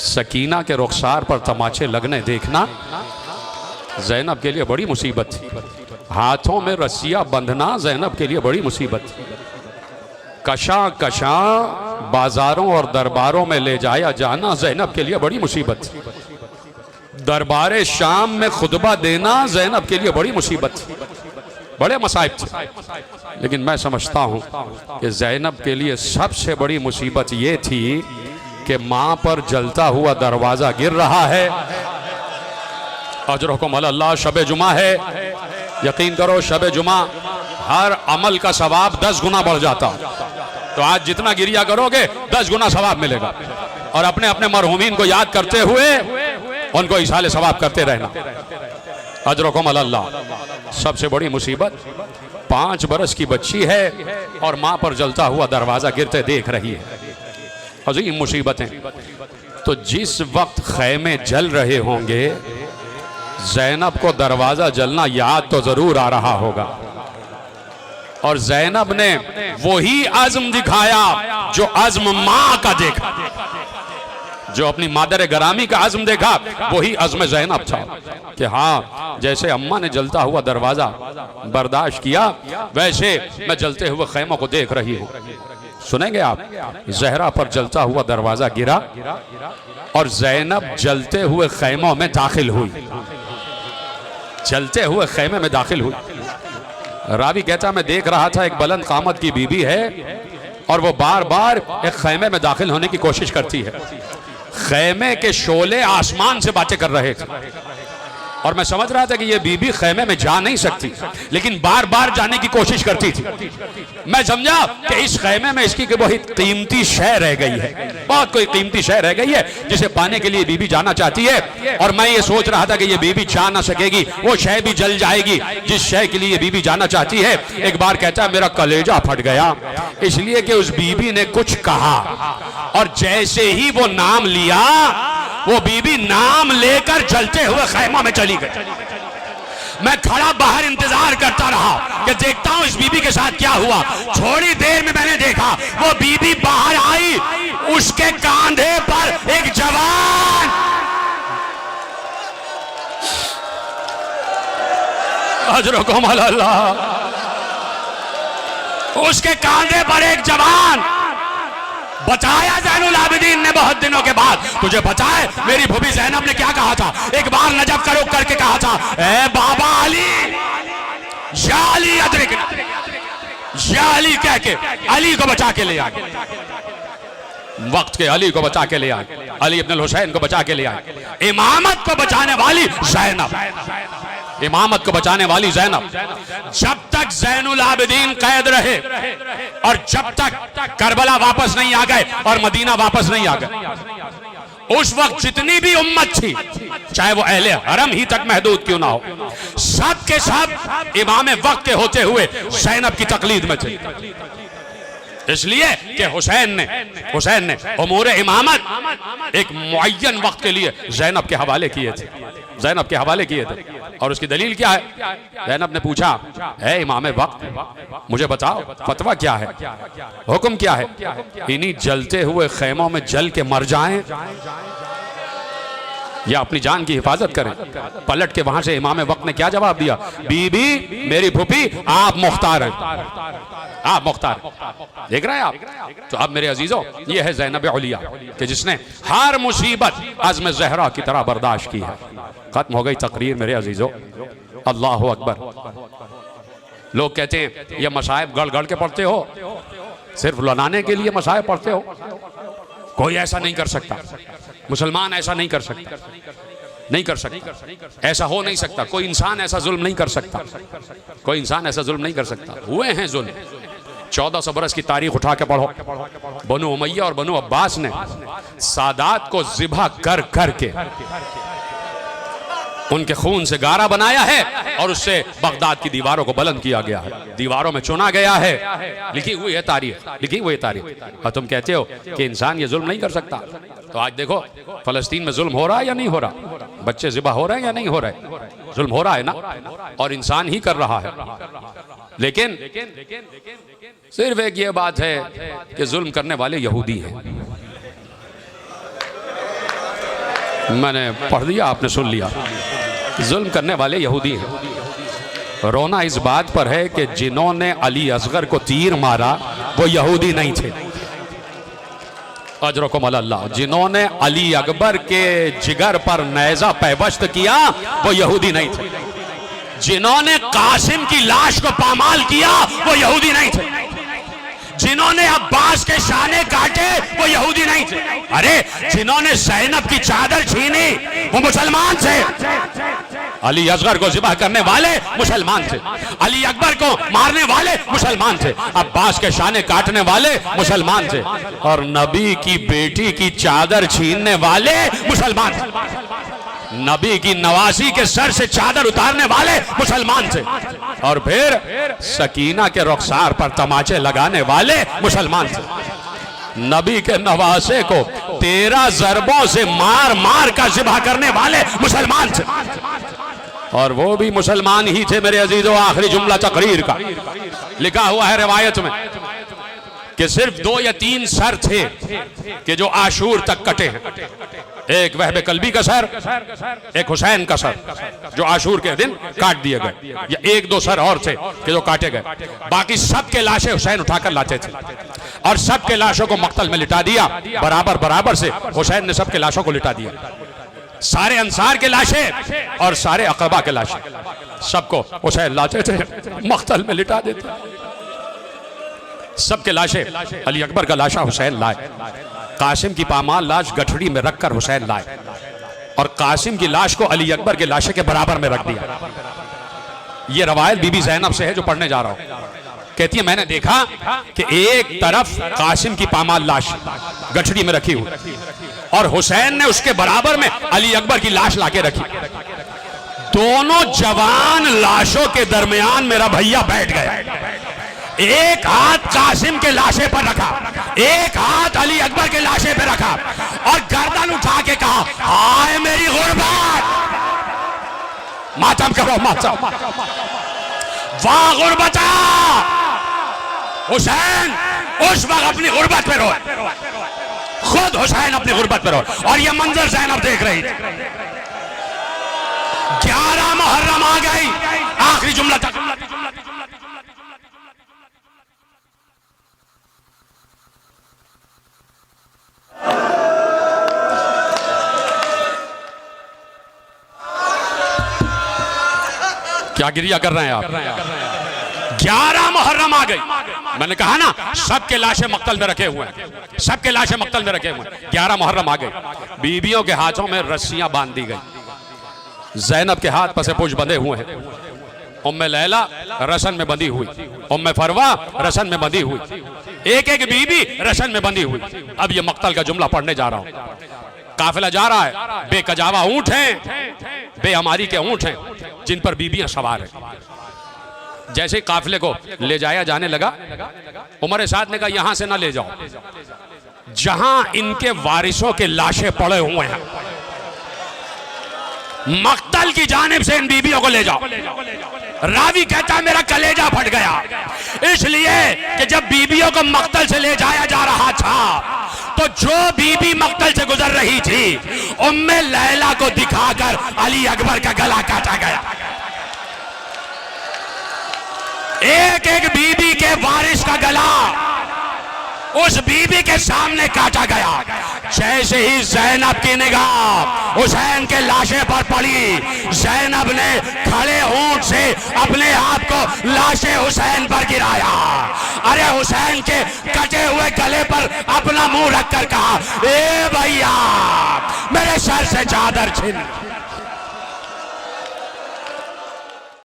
सकीना के रुखसार पर तमाचे लगने देखना ज़ैनब के लिए बड़ी मुसीबत थी, हाथों में रस्सियाँ बंधना ज़ैनब के लिए बड़ी मुसीबत थी, कशां कशां बाजारों और दरबारों में ले जाया जाना ज़ैनब के लिए बड़ी मुसीबत थी, दरबार शाम में खुतबा देना ज़ैनब के लिए बड़ी मुसीबत थी। बड़े मसाइब थे, लेकिन मैं समझता हूँ कि ज़ैनब के लिए सबसे बड़ी मुसीबत ये थी कि माँ पर जलता हुआ दरवाज़ा गिर रहा है। अजरकुम अल्लाह, शब जुमा है, यकीन करो शब जुमा हर अमल का सवाब 10 गुना बढ़ जाता। तो आज जितना गिरिया करोगे 10 गुना सवाब मिलेगा। और अपने अपने मरहूमीन को याद करते हुए उनको इसाले सवाब करते रहना। अजरकुम अल्लाह। सबसे बड़ी मुसीबत 5 बरस की बच्ची है और माँ पर जलता हुआ दरवाज़ा गिरते देख रही है। अजीम मुसीबतें। तो जिस वक्त खैमे जल रहे होंगे ज़ैनब को दरवाज़ा जलना याद तो ज़रूर आ रहा होगा, और ज़ैनब ने वही अज़्म दिखाया जो अज़्म माँ का देखा, जो अपनी मादर गरामी का अज़्म देखा वही अज़्म ज़ैनब था कि हाँ, जैसे अम्मा ने जलता हुआ दरवाज़ा बर्दाश्त किया वैसे मैं जलते हुए खैमों को देख रही हूँ। सुनेंगे आप, ज़हरा पर जलता हुआ दरवाज़ा गिरा और ज़ैनब जलते हुए खैमों में दाखिल हुई, जलते हुए खैमे में दाखिल हुई। रावी कहता मैं देख रहा था एक बुलंद कामत की बीबी है और वो बार बार एक खैमे में दाखिल होने की कोशिश करती है। खैमे के शोले आसमान से बातें कर रहे थे और मैं समझ रहा था कि ये बीबी खैमे में जा नहीं सकती, लेकिन बार बार जाने की कोशिश करती थी। मैं समझा कि इस खैमे में इसकी बहुत कीमती शय रह गई है, बहुत कोई कीमती शय रह गई है जिसे पाने के लिए बीबी जाना चाहती है। और मैं ये सोच रहा था कि ये बीबी जा ना सकेगी, वो शय भी जल जाएगी जिस शय के लिए ये बीबी जाना चाहती है। एक बार कहता है मेरा कलेजा फट गया, इसलिए कि उस बीबी ने कुछ कहा और जैसे ही वो नाम लिया वो बीबी नाम लेकर जलते हुए खैमा में चली गई। मैं खड़ा बाहर इंतजार करता रहा कि देखता हूं इस बीबी के साथ क्या हुआ। थोड़ी देर में मैंने देखा वो बीबी बाहर आई, उसके कांधे पर एक जवान अजरकुम अल्लाह। उसके कांधे पर एक जवान बचाया ज़ैनुल आबिदीन ने बहुत दिनों के बाद, तुझे बचाए। मेरी भूबी ज़ैनब ने क्या कहा था, एक बार नजब करो करके कहा था, ए बाबा अली, या अली अदरिकना, या अली कह के अली को बचा के ले आए, वक्त के अली को बचा के ले आए, अली इब्न हुसैन को बचा के ले आए। इमामत को बचाने वाली ज़ैनब, इमामत को बचाने वाली ज़ैनब। जब तक ज़ैनुल आबिदीन कैद रहे और जब तक करबला वापस नहीं आ गए और मदीना वापस नहीं आ गए, उस वक्त जितनी भी उम्मत थी, चाहे वो अहले हरम ही तक महदूद क्यों ना हो, सब के सब इमाम वक्त के होते हुए ज़ैनब की तकलीद में थे। इसलिए कि हुसैन ने उमूर इमामत एक मुअय्यन वक्त के लिए ज़ैनब के हवाले किए थे, ज़ैनब के हवाले किए थे। और उसकी दलील क्या है, ज़ैनब ने पूछा, है इमाम वक्त, मुझे बताओ फतवा क्या है, हुक्म क्या है, इन्हीं जलते हुए खेमों में जल के मर जाएं या अपनी जान की हिफाजत करें। पलट के वहां से इमाम वक्त ने क्या जवाब दिया, बीबी मेरी फूफी आप मुख्तार हैं, आप मुख्तार। देख रहे हैं आप। तो अब मेरे अजीजों, ये है ज़ैनब उलिया कि जिसने हर मुसीबत अज़्म ज़हरा की तरह बर्दाश्त की है। खत्म हो गई तकरीर मेरे अजीजों। अल्लाह अकबर। लोग कहते हैं ये मसाइब गढ़ गढ़ के पढ़ते हो, सिर्फ लनाने के लिए मसाइब पढ़ते हो। कोई ऐसा नहीं कर सकता, मुसलमान ऐसा नहीं कर सकता, नहीं कर सकता, ऐसा हो नहीं सकता। कोई इंसान ऐसा जुल्म नहीं कर सकता, कोई इंसान ऐसा जुल्म नहीं कर सकता। हुए हैं जुल्म। 1400 बरस की तारीख उठा के पढ़ो, बनु उमैया और बनु अब्बास ने सादात को ज़िबा कर कर के उनके खून से गारा बनाया है और उससे बगदाद की दीवारों को बुलंद किया गया है, दीवारों में चुना गया है। लिखी हुई है तारीख, लिखी हुई है तारीख। और तुम कहते हो कि इंसान ये जुल्म नहीं कर सकता। तो आज देखो फलस्तीन में जुल्म हो रहा है या नहीं हो रहा, बच्चे ज़िबा हो रहे हैं या नहीं हो रहे, जुल्म हो रहा है ना, और इंसान ही कर रहा है। लेकिन सिर्फ एक ये बात है कि जुल्म करने वाले यहूदी हैं। मैंने पढ़ दिया, आपने सुन लिया, जुल्म करने वाले यहूदी हैं। रोना इस बात पर है कि जिन्होंने अली असगर को तीर मारा वो यहूदी नहीं थे। अजरकुम अल्लाह। जिन्होंने अली अकबर के जिगर पर नेज़ा पैबस्त किया वो यहूदी नहीं थे। जिन्होंने कासिम की लाश को पामाल किया वो यहूदी नहीं थे। जिन्होंने अब्बास के शाने काटे वो यहूदी नहीं थे। अरे जिन्होंने ज़ैनब की चादर छीनी वो मुसलमान थे। अली असगर को ज़िबा करने वाले मुसलमान थे, अली अकबर को मारने वाले मुसलमान थे, अब्बास के शाने काटने वाले मुसलमान थे, और नबी की बेटी की चादर छीनने वाले मुसलमान थे। नबी की नवासी के सर से चादर उतारने वाले मुसलमान थे, और फिर सकीना के रुखसार पर तमाचे लगाने वाले मुसलमान थे। नबी के नवासे को 13 ज़रबों से मार मार कर ज़िबा करने वाले मुसलमान थे, और वो भी मुसलमान ही थे मेरे अजीजों। आखिरी जुमला तकरीर का लिखा हुआ है रिवायत में कि सिर्फ 2 या 3 सर थे कि जो आशूर तक कटे हैं। एक वहबे कल्बी का सर, एक हुसैन का सर जो आशूर के दिन काट दिए गए, या 1-2 सर और थे कि जो काटे गए। बाकी सबके लाशें हुसैन उठाकर लाते थे और सबके लाशों को मक्तल में लिटा दिया। बराबर बराबर से हुसैन ने सबके लाशों को लिटा दिया। सारे अंसार के लाशें और सारे अकबा के लाशें सबको हुसैन लाते थे, मक्तल में लिटा देते। सबके लाशें, अली अकबर का लाशा हुसैन लाए, कासिम की पामाल लाश गठड़ी में रखकर हुसैन लाए, और कासिम की लाश को अली अकबर के लाशे के बराबर में रख दिया। ये रवायत बीबी ज़ैनब से है जो पढ़ने जा रहा हूं। कहती है मैंने देखा कि एक तरफ कासिम की पामाल लाश गठड़ी में रखी हुई और हुसैन ने उसके बराबर में अली अकबर की लाश लाके रखी। दोनों जवान लाशों के दरमियान मेरा भैया बैठ गया। एक हाथ कासिम के लाशे पर रखा, एक हाथ अली अकबर के लाशे पर रखा, और गर्दन उठा के कहा, हाय मेरी गुर्बत, मातम करो मातम, वाह गुर्बता। हुसैन उस वक्त अपनी गुर्बत पे रोए, खुद हुसैन अपनी गुर्बत पे रोए, और ये मंजर ज़ैनब देख रही थी। 11 मुहर्रम आ गई, आखिरी जुमला तक। क्या गिरिया कर रहे हैं आप? 11 मुहर्रम आ गई। मैंने कहा ना, सबके लाशें मक्तल में रखे हुए हैं, सबके लाशें मक्तल में रखे हुए हैं। 11 मुहर्रम आ गई, बीबियों के हाथों में रस्सियां बांध दी गई। ज़ैनब के हाथ पसे पुश बंधे हुए हैं, उम्मे लैला रसन में बंधी हुई, उम्मे फरवा रसन में बंधी हुई, एक एक बीबी रसन में बंधी हुई। अब ये मक्तल का जुमला पढ़ने जा रहा हूं। काफिला जा रहा है, बेकजावा ऊंट हैं, बेअमारी के ऊंट हैं जिन पर बीबियां सवार हैं। जैसे काफिले को ले जाया जाने लगा, उमर साद ने कहा यहां से ना ले जाओ, जहां इनके वारिसों के लाशें पड़े हुए हैं, मक्तल की जानिब से इन बीबियों को ले जाओ। रावी कहता है मेरा कलेजा फट गया, इसलिए कि जब बीबियों को मक्तल से ले जाया जा रहा था तो जो बीबी मक्तल से गुजर रही थी, उम्मे लैला को दिखाकर अली अकबर का गला काटा गया। एक एक बीबी के वारिस का गला उस बीबी के सामने काटा गया। जैसे ही ज़ैनब की निगाह हुसैन के लाशे पर पड़ी, ज़ैनब ने खड़े ऊंट से अपने आप को लाशे हुसैन पर गिराया। अरे हुसैन के कटे हुए गले पर अपना मुंह रखकर कहा, ए भैया मेरे सर से चादर छीन।